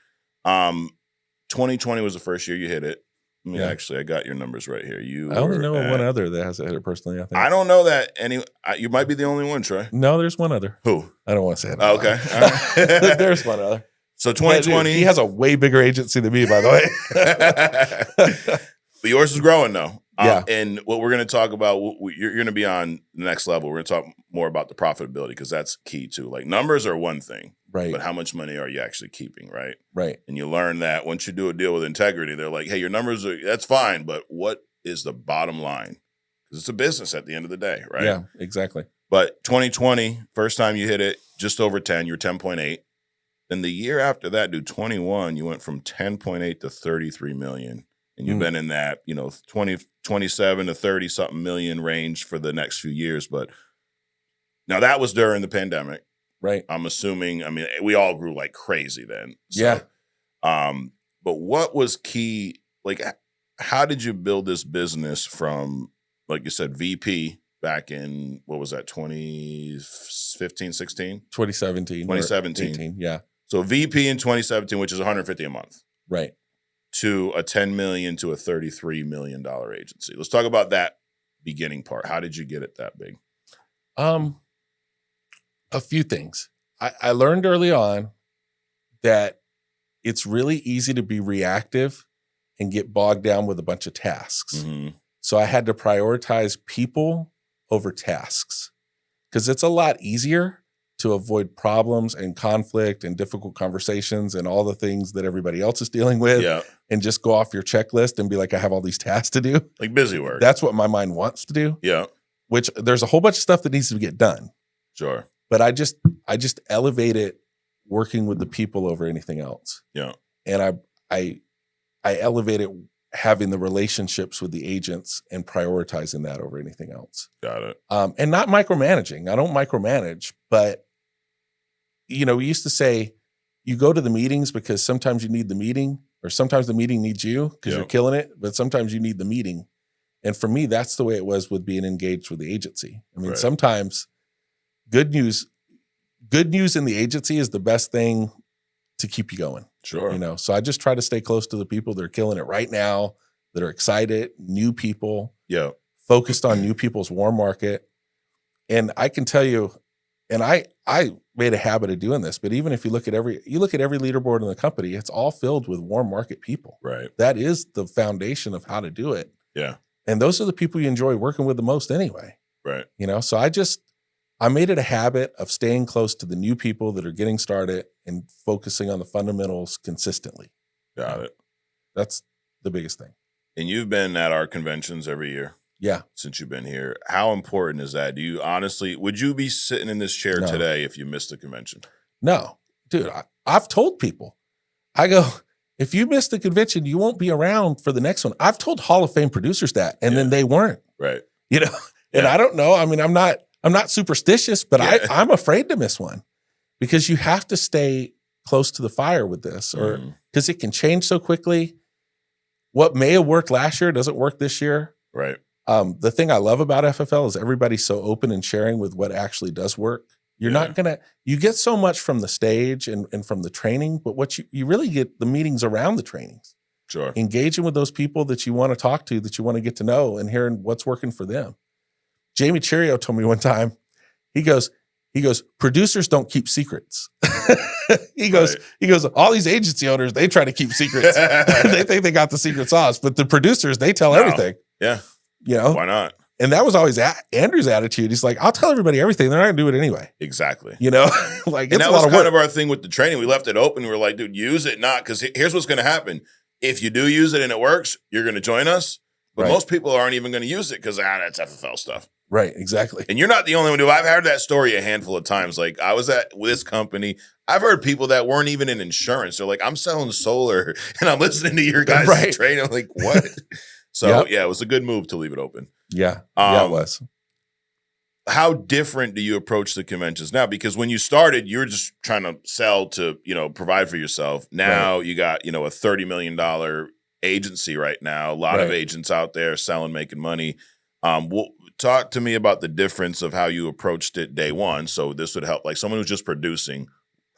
2020 was the first year you hit it. Actually, I got your numbers right here. I only know one other that has hit it personally, I think. I don't know that you might be the only one, Troy. No, there's one other. Who? I don't want to say it. Oh, okay. All right. There's one other. So 2020. He has a way bigger agency than me, by the way. But yours is growing, though. Yeah. And what we're going to talk about, you're going to be on the next level. We're going to talk more about the profitability because that's key, too. Like, numbers are one thing. Right. But how much money are you actually keeping, right? Right. And you learn that once you do a deal with integrity, they're like, hey, your numbers that's fine, but what is the bottom line? Because it's a business at the end of the day, right? Yeah, exactly. But 2020, first time you hit it, just over 10, you're 10.8. Then the year after that, 21, you went from 10.8 to 33 million. And you've been in that, 27 to 30 something million range for the next few years. But now that was during the pandemic. Right. I'm assuming, we all grew like crazy then. So, yeah. But what was key? Like, how did you build this business from, like you said, VP back in, what was that, 2015, 16? 2017. 2017. 18, yeah. So VP in 2017, which is 150 a month. Right. To a 10 million to a $33 million agency. Let's talk about that beginning part. How did you get it that big? A few things. I learned early on that it's really easy to be reactive and get bogged down with a bunch of tasks. Mm-hmm. So I had to prioritize people over tasks because it's a lot easier to avoid problems and conflict and difficult conversations and all the things that everybody else is dealing with and just go off your checklist and be like, I have all these tasks to do. Like busy work. That's what my mind wants to do. Yeah. Which there's a whole bunch of stuff that needs to get done. Sure. But I just elevated working with the people over anything else. Yeah. And I elevated having the relationships with the agents and prioritizing that over anything else. Got it. And not micromanaging. I don't micromanage, but we used to say you go to the meetings because sometimes you need the meeting or sometimes the meeting needs you because you're killing it, but sometimes you need the meeting. And for me, that's the way it was with being engaged with the agency. Sometimes good news in the agency is the best thing to keep you going. Sure. So I just try to stay close to the people that are killing it right now, that are excited, new people, focused on new people's warm market. And I can tell you, and I made a habit of doing this, but even if you look at every leaderboard in the company, it's all filled with warm market people. Right. That is the foundation of how to do it. Yeah. And those are the people you enjoy working with the most anyway. Right. So I made it a habit of staying close to the new people that are getting started and focusing on the fundamentals consistently. Got it. That's the biggest thing. And you've been at our conventions every year. Yeah. Since you've been here. How important is that? Would you be sitting in this chair today if you missed the convention? No. Dude, I've told people, I go, if you missed the convention, you won't be around for the next one. I've told Hall of Fame producers that, and then they weren't. Right. And I don't know. I'm not superstitious, but I'm afraid to miss one because you have to stay close to the fire with this because it can change so quickly. What may have worked last year doesn't work this year. Right. The thing I love about FFL is everybody's so open and sharing with what actually does work. You're not you get so much from the stage and from the training, but what you really get the meetings around the trainings. Sure. Engaging with those people that you want to talk to, that you want to get to know, and hearing what's working for them. Jamie Cheerio told me one time, he goes, producers don't keep secrets. he goes, all these agency owners, they try to keep secrets. They think they got the secret sauce, but the producers, they tell everything. Yeah. You know? Why not? And that was always Andrew's attitude. He's like, I'll tell everybody everything. They're not gonna do it anyway. Exactly. You know, like, and it's that a lot was of kind work. of our thing with the training. We left it open. We were like, dude, use it, not because here's what's going to happen. If you do use it and it works, you're going to join us. But most people aren't even going to use it because that's FFL stuff. Right. Exactly. And you're not the only one who. I've heard that story a handful of times. Like, I was at this company. I've heard people that weren't even in insurance. They're like, I'm selling solar and I'm listening to your guys' training. I'm like, what? So yeah, it was a good move to leave it open. Yeah. Yeah, it was. How different do you approach the conventions now? Because when you started, you were just trying to sell to, provide for yourself. Now you got, a $30 million agency right now. A lot of agents out there selling, making money. Talk to me about the difference of how you approached it day one. So this would help, like someone who's just producing.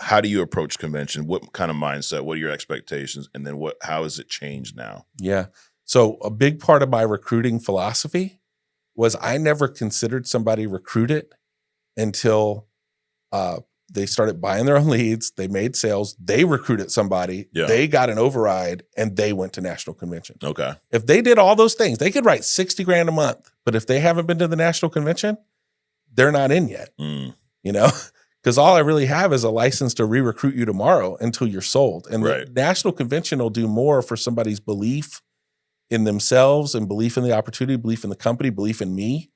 How do you approach convention? What kind of mindset? What are your expectations? And then how has it changed now? Yeah. So a big part of my recruiting philosophy was I never considered somebody recruited until they started buying their own leads. They made sales. They recruited somebody. Yeah. They got an override and they went to national convention. Okay. If they did all those things, they could write $60,000 a month. But if they haven't been to the national convention, they're not in yet. Because all I really have is a license to re-recruit you tomorrow until you're sold. And the national convention will do more for somebody's belief in themselves and belief in the opportunity, belief in the company, belief in me.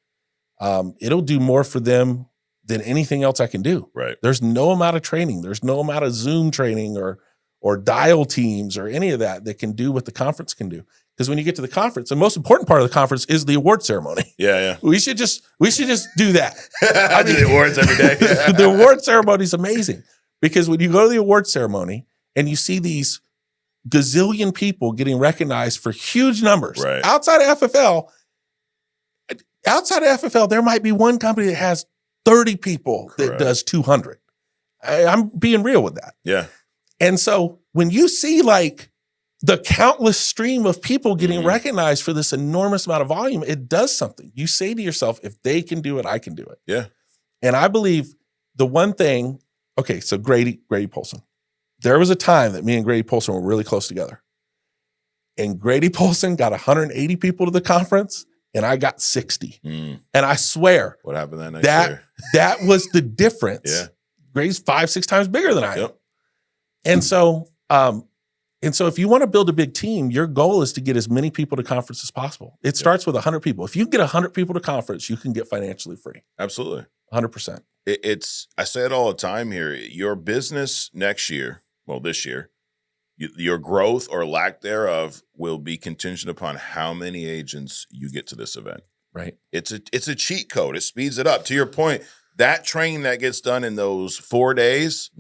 It'll do more for them than anything else I can do. Right. There's no amount of training. There's no amount of Zoom training or dial teams or any of that can do what the conference can do. Because when you get to the conference, the most important part of the conference is the award ceremony. Yeah. We should just do that. I do the awards every day. The award ceremony is amazing because when you go to the award ceremony and you see these gazillion people getting recognized for huge numbers outside of FFL, there might be one company that has 30 people that does 200. I'm being real with that. Yeah. And so when you see like the countless stream of people getting recognized for this enormous amount of volume, it does something. You say to yourself, if they can do it, I can do it. Yeah. And I believe the one thing, okay, so Grady Polson. There was a time that me and Grady Polson were really close together. And Grady Polson got 180 people to the conference, and I got 60. And I swear. What happened that next year? That was the difference. Yeah. Grady's 5-6 times bigger than I am. And so if you want to build a big team, your goal is to get as many people to conference as possible. It starts with 100 people. If you get 100 people to conference, you can get financially free. Absolutely. 100%. I say it all the time here. Your business next year, this year, your growth or lack thereof will be contingent upon how many agents you get to this event. Right. It's a cheat code. It speeds it up. To your point, that training that gets done in those 4 days,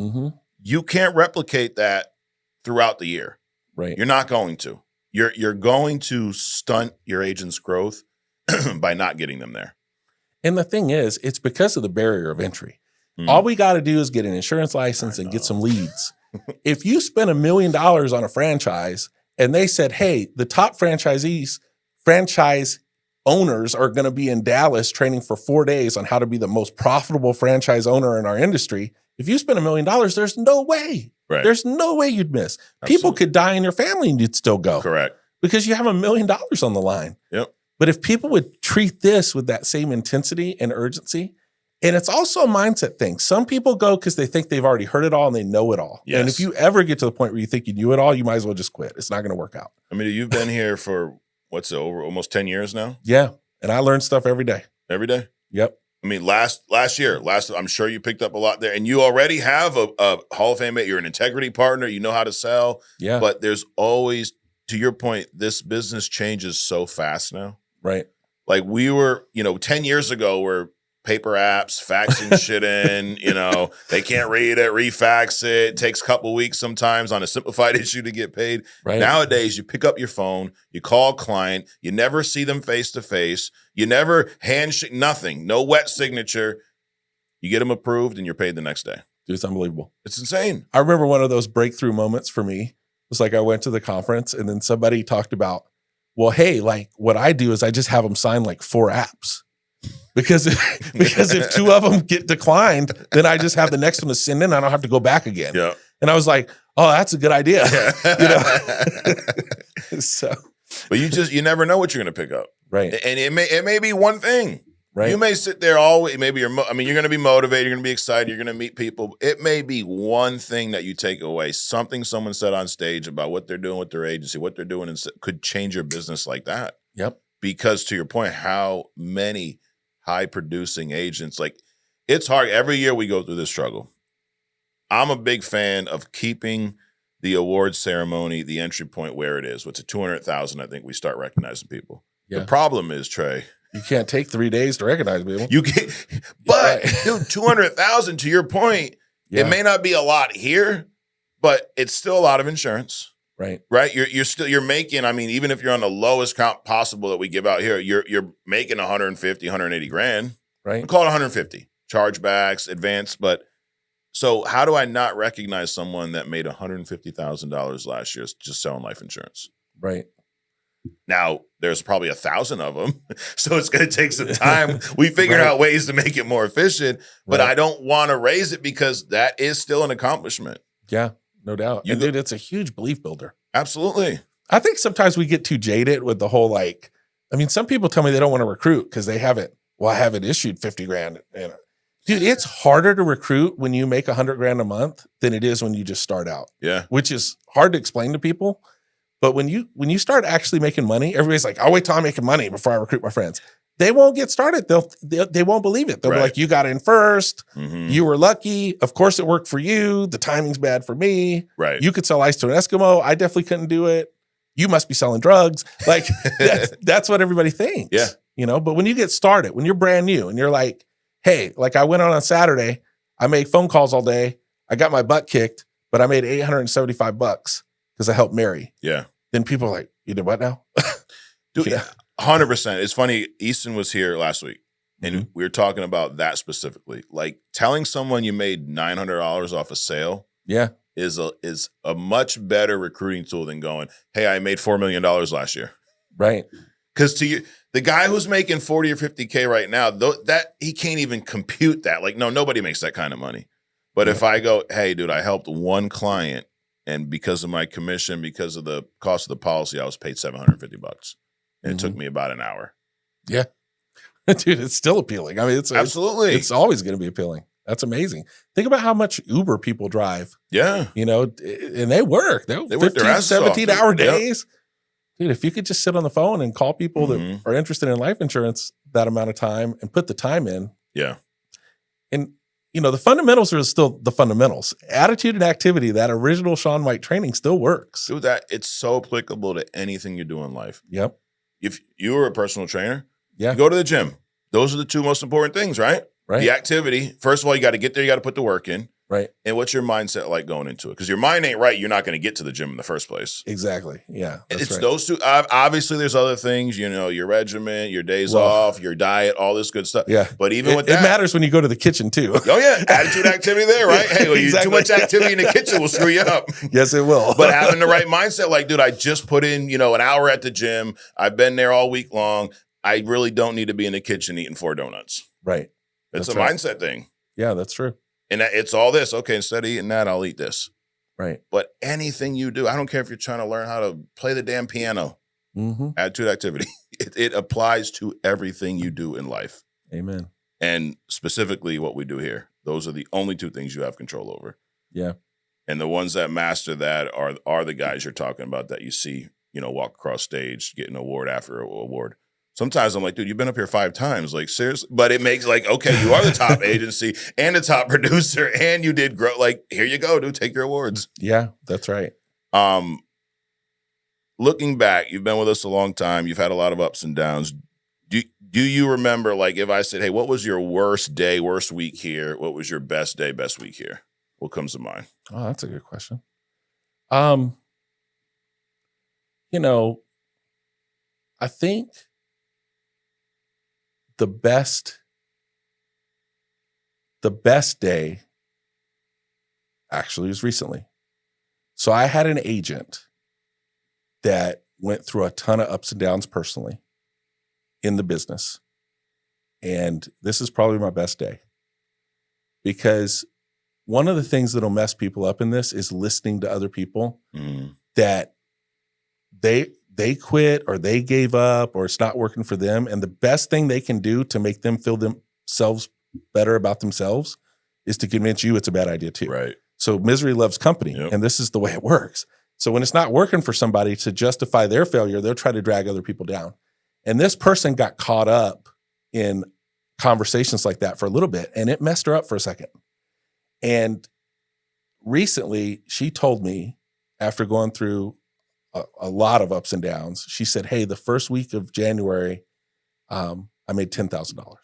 you can't replicate that throughout the year. Right. You're not going to. You're going to stunt your agent's growth by not getting them there. And the thing is, it's because of the barrier of entry. All we got to do is get an insurance license and get some leads. If you spend $1 million on a franchise and they said, hey, the top franchise owners are going to be in Dallas training for 4 days on how to be the most profitable franchise owner in our industry. If you spend $1 million, there's no way. Right. There's no way you'd miss. Absolutely. People could die in your family and you'd still go. Correct. Because you have $1 million on the line. Yep. But if people would treat this with that same intensity and urgency, and it's also a mindset thing. Some people go because they think they've already heard it all and they know it all. Yes. And if you ever get to the point where you think you knew it all, you might as well just quit. It's not going to work out. I mean, you've been here for over almost 10 years now? Yeah. And I learn stuff every day. Every day? Yep. I mean, last year, I'm sure you picked up a lot there. And you already have a Hall of Fame. You're an integrity partner. You know how to sell. Yeah. But there's always, to your point, this business changes so fast now. Right. Like we were, 10 years ago where paper apps, faxing shit in, they can't read it, refax it. It takes a couple weeks sometimes on a simplified issue to get paid. Right. Nowadays, you pick up your phone, you call a client, you never see them face to face, you never handshake, nothing, no wet signature. You get them approved and you're paid the next day. Dude, it's unbelievable. It's insane. I remember one of those breakthrough moments for me. It was like I went to the conference and then somebody talked about, well, hey, like what I do is I just have them sign like 4 apps. Because if 2 of them get declined, then I just have the next one to send in. I don't have to go back again. Yeah. And I was like, oh, that's a good idea. So, but you never know what you're going to pick up. Right. And it may be one thing. Right. You may sit there maybe you're going to be motivated, you're going to be excited, you're going to meet people. It may be one thing that you take away, something someone said on stage about what they're doing with their agency, what they're doing, and could change your business like that. Yep. Because to your point, how many high producing agents, like it's hard. Every year we go through this struggle. I'm a big fan of keeping the award ceremony, the entry point where it is. What's it, 200,000? I think we start recognizing people. Yeah. The problem is, Trey, you can't take 3 days to recognize people. you can, but dude, 200,000. To your point, it may not be a lot here, but it's still a lot of insurance. Right. You're making, even if you're on the lowest count possible that we give out here, you're making 150, 180 grand. Right. We call it 150 chargebacks, advance. But so how do I not recognize someone that made $150,000 last year just selling life insurance? Right. Now there's probably 1,000 of them. So it's going to take some time. We figured out ways to make it more efficient, but I don't want to raise it because that is still an accomplishment. Yeah. No doubt. And dude, it's a huge belief builder. Absolutely. I think sometimes we get too jaded with the whole some people tell me they don't want to recruit because they haven't issued 50 grand. And dude, it's harder to recruit when you make 100 grand a month than it is when you just start out. Yeah. Which is hard to explain to people. But when you start actually making money, everybody's like, I'll wait till I'm making money before I recruit my friends. They won't get started. They won't believe it. They'll be like, you got in first. Mm-hmm. You were lucky. Of course it worked for you. The timing's bad for me. Right. You could sell ice to an Eskimo. I definitely couldn't do it. You must be selling drugs. Like that's what everybody thinks. Yeah. But when you get started, when you're brand new and you're like, hey, like I went on Saturday, I made phone calls all day. I got my butt kicked, but I made $875 because I helped Mary. Yeah. Then people are like, you did what now? Dude, 100%. It's funny. Easton was here last week, and we were talking about that specifically. Like telling someone you made $900 off a sale, is a much better recruiting tool than going, "Hey, I made $4 million last year." Right. Because to you, the guy who's making 40 or 50K right now, that he can't even compute that. Like, no, nobody makes that kind of money. But if I go, "Hey, dude, I helped one client, and because of my commission, because of the cost of the policy, I was paid $750." And it took me about an hour. Yeah. Dude, it's still appealing. It's absolutely. It's always going to be appealing. That's amazing. Think about how much Uber people drive. Yeah. And they work. They work 15, 17-hour days. Dude, if you could just sit on the phone and call people that are interested in life insurance that amount of time and put the time in. Yeah. And, the fundamentals are still the fundamentals. Attitude and activity, that original Sean White training still works. Dude, it's so applicable to anything you do in life. Yep. If you were a personal trainer, you go to the gym. Those are the 2 most important things, right? Right. The activity. First of all, you got to get there. You got to put the work in. Right. And what's your mindset like going into it? Because your mind ain't right. You're not going to get to the gym in the first place. Exactly. Yeah. It's those 2. Obviously, there's other things, your regimen, your days off, your diet, all this good stuff. Yeah. But even with that. It matters when you go to the kitchen too. Oh, yeah. Attitude, activity there, right? Hey, too much activity in the kitchen will screw you up. Yes, it will. But having the right mindset, like, dude, I just put in, an hour at the gym. I've been there all week long. I really don't need to be in the kitchen eating 4 donuts. Right. It's a mindset thing. Yeah, that's true. And it's all this. Okay, instead of eating that, I'll eat this. Right. But anything you do, I don't care if you're trying to learn how to play the damn piano. Attitude, activity. It applies to everything you do in life. Amen. And specifically what we do here. Those are the only 2 things you have control over. Yeah. And the ones that master that are the guys you're talking about that you see, walk across stage, get an award after award. Sometimes I'm like, dude, you've been up here 5 times. Like, seriously? But it makes okay, you are the top agency and the top producer and you did grow. Like, here you go, dude, take your awards. Yeah, that's right. Looking back, you've been with us a long time. You've had a lot of ups and downs. Do you remember, like, if I said, hey, what was your worst day, worst week here? What was your best day, best week here? What comes to mind? Oh, that's a good question. You know, I think the best day actually was recently. So I had an agent that went through a ton of ups and downs personally in the business. And this is probably my best day, because one of the things that'll mess people up in this is listening to other people that they quit or they gave up or it's not working for them. And the best thing they can do to make them feel themselves better about themselves is to convince you it's a bad idea too. Right. So misery loves company. Yep. And this is the way it works. So when it's not working for somebody, to justify their failure, they'll try to drag other people down. And this person got caught up in conversations like that for a little bit, and it messed her up for a second. And recently she told me, after going through a lot of ups and downs, she said, hey, the first week of January, I made $10,000.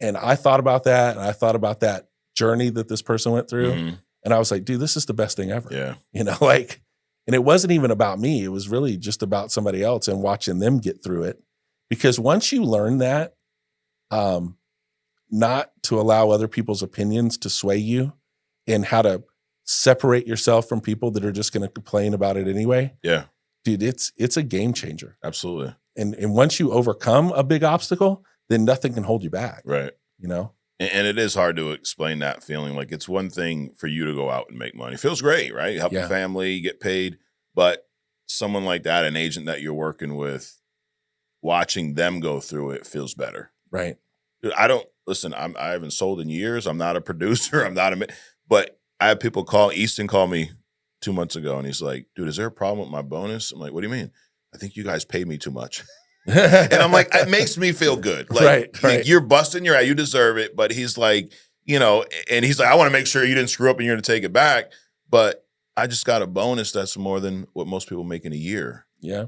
And I thought about that, and I thought about that journey that this person went through. And I was like, dude, this is the best thing ever. Yeah. You know, like, and it wasn't even about me. It was really just about somebody else and watching them get through it. Because once you learn that, not to allow other people's opinions to sway you, and how to separate yourself from people that are just going to complain about it anyway. Yeah. Dude, it's a game changer. Absolutely. And once you overcome a big obstacle, then nothing can hold you back. Right. You know? And it is hard to explain that feeling. Like, it's one thing for you to go out and make money. It feels great, right? Help your family, get paid. But someone like that, an agent that you're working with, watching them go through it feels better. Right. Dude, I haven't sold in years. I'm not a producer. But I have people Easton called me 2 months ago, and he's like, dude, is there a problem with my bonus? I'm like, what do you mean? I think you guys pay me too much. And I'm like, it makes me feel good. Like, right. You're busting your ass. You deserve it. But he's like, and he's like, I want to make sure you didn't screw up and you're going to take it back. But I just got a bonus that's more than what most people make in a year. Yeah.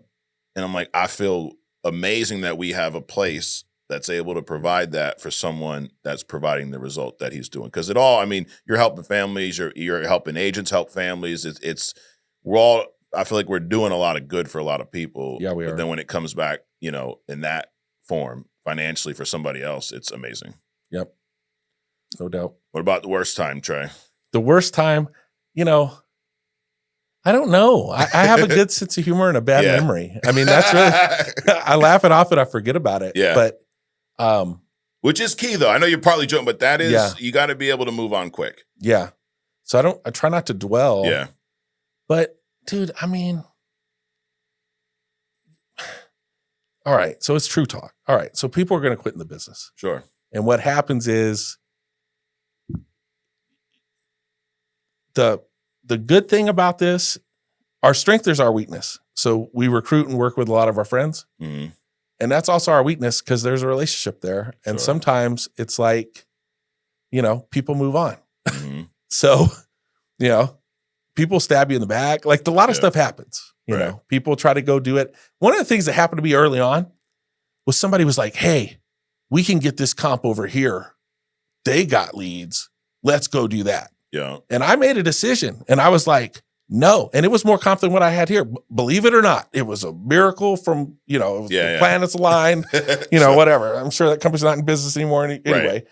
And I'm like, I feel amazing that we have a place that's able to provide that for someone that's providing the result that he's doing. Because you're helping families, you're helping agents help families. I feel like we're doing a lot of good for a lot of people. Yeah, we are. But then when it comes back, in that form, financially for somebody else, it's amazing. Yep. No doubt. What about the worst time, Trey? The worst time, I don't know. I have a good sense of humor and a bad memory. I mean, that's really, I laugh it off and I forget about it. Yeah. But, which is key though. I know you're partly joking, but that is, you got to be able to move on quick. Yeah. So I try not to dwell. Yeah. But dude, I mean, all right. So it's true talk. All right. So people are going to quit in the business. Sure. And what happens is the good thing about this, our strength is our weakness. So we recruit and work with a lot of our friends. Mm-hmm. And that's also our weakness because there's a relationship there. And sometimes it's like, people move on. Mm-hmm. So, people stab you in the back. Like a lot of stuff happens, you know, people try to go do it. One of the things that happened to me early on was somebody was like, hey, we can get this comp over here. They got leads. Let's go do that. Yeah. And I made a decision and I was like, no. And it was more comp than what I had here. Believe it or not, it was a miracle from, the planets aligned, whatever. I'm sure that company's not in business anymore anyway.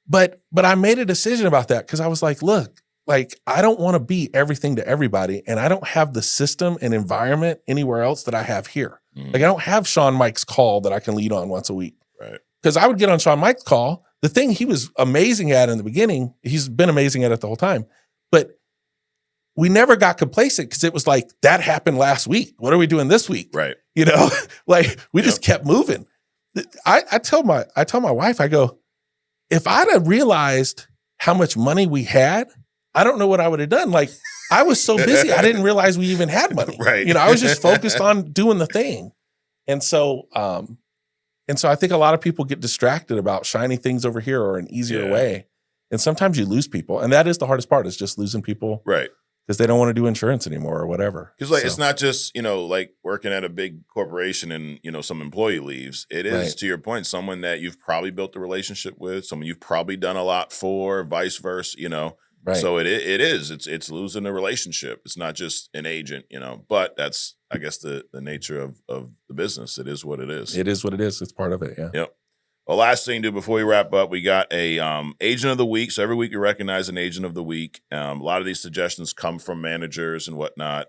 But I made a decision about that because I was like, look, like I don't want to be everything to everybody. And I don't have the system and environment anywhere else that I have here. Like I don't have Sean Mike's call that I can lead on once a week. Right. Because I would get on Sean Mike's call. The thing he was amazing at in the beginning, he's been amazing at it the whole time. But we never got complacent because it was like, that happened last week. What are we doing this week? Right. Like we just kept moving. I tell my wife, I go, if I'd have realized how much money we had, I don't know what I would have done. Like I was so busy, I didn't realize we even had money. Right. I was just focused on doing the thing. And so I think a lot of people get distracted about shiny things over here or an easier way. And sometimes you lose people. And that is the hardest part, is just losing people. Right. because they don't want to do insurance anymore or whatever. Because like it's not just, like working at a big corporation and, some employee leaves. It is, to your point, someone that you've probably built a relationship with, someone you've probably done a lot for, vice versa, Right. So it is. It's losing a relationship. It's not just an agent, but that's, I guess, the nature of the business. It is what it is. It is what it is. It's part of it. Yeah. Yep. Well, last thing, dude, before we wrap up, we got a agent of the week. So every week we recognize an agent of the week. A lot of these suggestions come from managers and whatnot.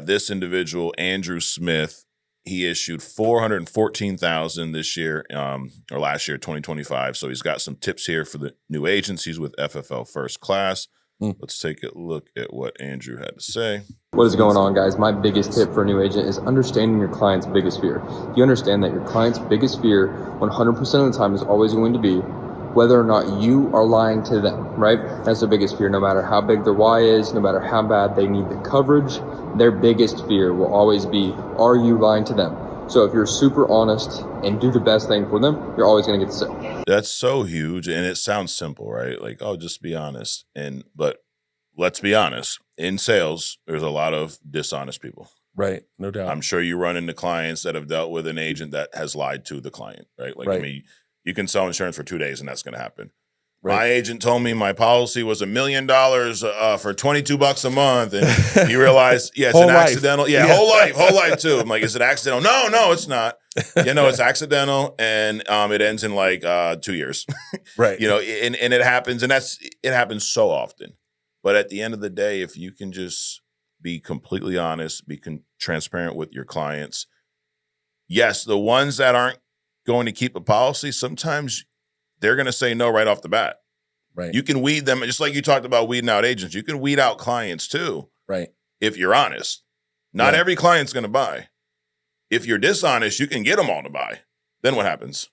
This individual, Andrew Smith, he issued $414,000 this year, or last year, 2025. So he's got some tips here for the new agents. He's with FFL First Class. Let's take a look at what Andrew had to say. What is going on, guys? My biggest tip for a new agent is understanding your client's biggest fear. You understand that your client's biggest fear 100% of the time is always going to be whether or not you are lying to them, right? That's their biggest fear. No matter how big their why is, no matter how bad they need the coverage, their biggest fear will always be, are you lying to them? So if you're super honest and do the best thing for them, you're always going to get the sale. That's so huge. And it sounds simple, right? Like, oh, just be honest. But let's be honest. In sales, there's a lot of dishonest people. Right. No doubt. I'm sure you run into clients that have dealt with an agent that has lied to the client, right? Like, Right. I mean, you can sell insurance for 2 days and that's going to happen. Right. My agent told me my policy was $1 million for $22 a month. And you realize, yeah, it's Whole an life. accidental. Yeah, whole life too. I'm like, is it accidental? No, it's not. It's accidental. And it ends in like 2 years. Right. And it happens. And it happens so often. But at the end of the day, if you can just be completely honest, be transparent with your clients. Yes, the ones that aren't going to keep a policy, sometimes they're going to say no right off the bat. Right. You can weed them, just like you talked about weeding out agents. You can weed out clients too. Right. If you're honest. Not every client's going to buy. If you're dishonest, you can get them all to buy. Then what happens?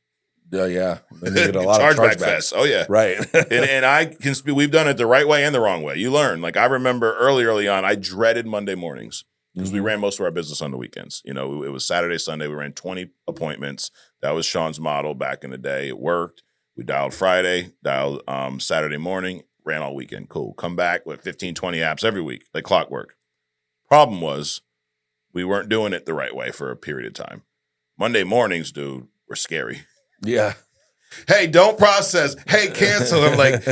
Yeah. Then you get a lot of Chargeback chargebacks. fest. Oh yeah. Right. and I can speak. We've done it the right way and the wrong way. You learn. Like I remember early on, I dreaded Monday mornings because we ran most of our business on the weekends. It was Saturday, Sunday. We ran 20 appointments. That was Sean's model back in the day. It worked. We dialed Friday, dialed Saturday morning, ran all weekend. Cool. Come back with 15, 20 apps every week, like clockwork. Problem was we weren't doing it the right way for a period of time. Monday mornings, dude, were scary. Yeah. Hey, don't process. Hey, cancel. I'm like,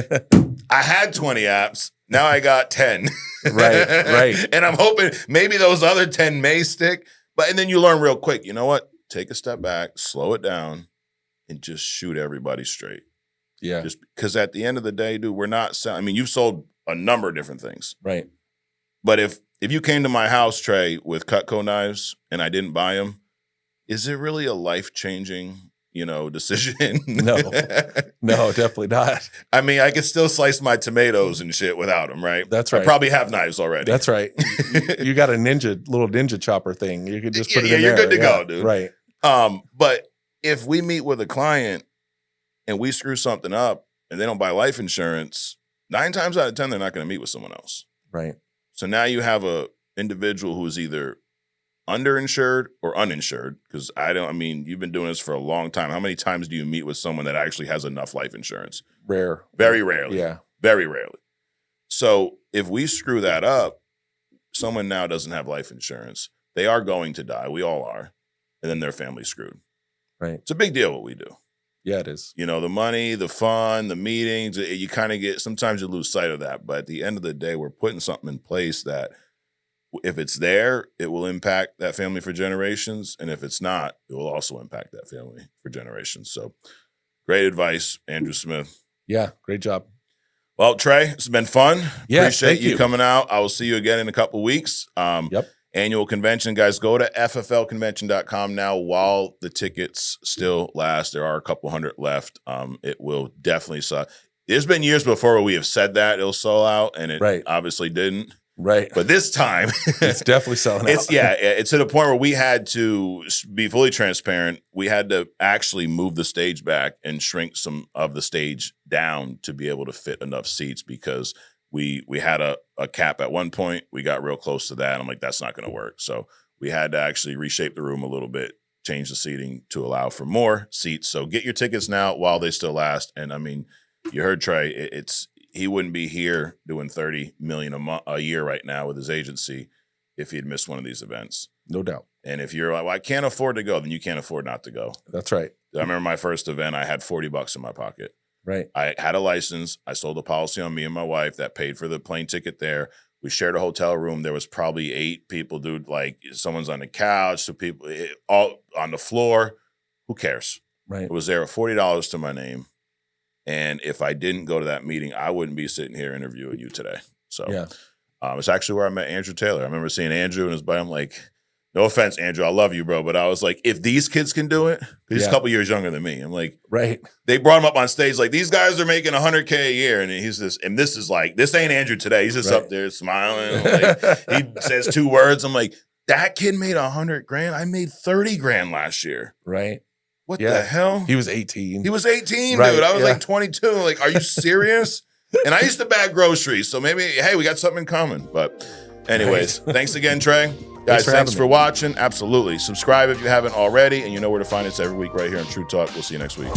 I had 20 apps. Now I got 10. Right. And I'm hoping maybe those other 10 may stick. And then you learn real quick. You know what? Take a step back, slow it down, and just shoot everybody straight. Yeah. Just because at the end of the day, dude, we're not selling. I mean, you've sold a number of different things. Right. But if you came to my house, Trey, with Cutco knives and I didn't buy them, is it really a life-changing, decision? No, definitely not. I mean, I could still slice my tomatoes and shit without them, right? That's right. I probably have knives already. That's right. You got a little ninja chopper thing. You could just put it in you're there. good to go, dude. Right. But if we meet with a client and we screw something up and they don't buy life insurance, 9 times out of 10, they're not going to meet with someone else. Right. So now you have a individual who is either underinsured or uninsured. Because you've been doing this for a long time. How many times do you meet with someone that actually has enough life insurance? Rare. Very rarely. Yeah. Very rarely. So if we screw that up, someone now doesn't have life insurance. They are going to die. We all are. And then their family's screwed. Right. It's a big deal what we do. Yeah, it is. The money, the fun, the meetings, you kind of sometimes you lose sight of that. But at the end of the day, we're putting something in place that if it's there, it will impact that family for generations. And if it's not, it will also impact that family for generations. So great advice, Andrew Smith. Yeah, great job. Well, Trey, it's been fun. Yeah, Appreciate thank you coming out. I will see you again in a couple weeks. Yep. Annual convention, guys, go to fflconvention.com now while the tickets still last. There are a couple hundred left. It will definitely sell. There's been years before where we have said that it'll sell out, and it obviously didn't. Right. But this time, it's definitely selling out. It's to the point where we had to be fully transparent. We had to actually move the stage back and shrink some of the stage down to be able to fit enough seats because we had a cap at one point. We got real close to that. I'm like, that's not going to work. So we had to actually reshape the room a little bit, change the seating to allow for more seats. So get your tickets now while they still last. And I mean, you heard Trey, he wouldn't be here doing 30 million a year right now with his agency if he had missed one of these events. No doubt. And if you're like, well, I can't afford to go, then you can't afford not to go. That's right. I remember my first event, I had $40 in my pocket. Right. I had a license. I sold a policy on me and my wife that paid for the plane ticket there. We shared a hotel room. There was probably 8 people, dude. Like someone's on the couch, so people all on the floor. Who cares? Right. It was there at $40 to my name. And if I didn't go to that meeting, I wouldn't be sitting here interviewing you today. So Yeah. It's actually where I met Andrew Taylor. I remember seeing Andrew and his buddy. I'm like, no offense, Andrew, I love you, bro. But I was like, if these kids can do it, 'cause he's a couple years younger than me. I'm like, right. They brought him up on stage like, these guys are making $100K a year. And he's just, and this is like, this ain't Andrew today. He's just up there smiling. Like, he says 2 words. I'm like, that kid made $100,000. I made $30,000 last year. Right. What the hell? He was 18. He was 18, Right, dude. I was yeah. like 22. Like, are you serious? And I used to bag groceries. So maybe, hey, we got something in common. But anyways, thanks again, Trey. Guys, thanks for watching. Absolutely. Subscribe if you haven't already. And you know where to find us every week right here on True Talk. We'll see you next week.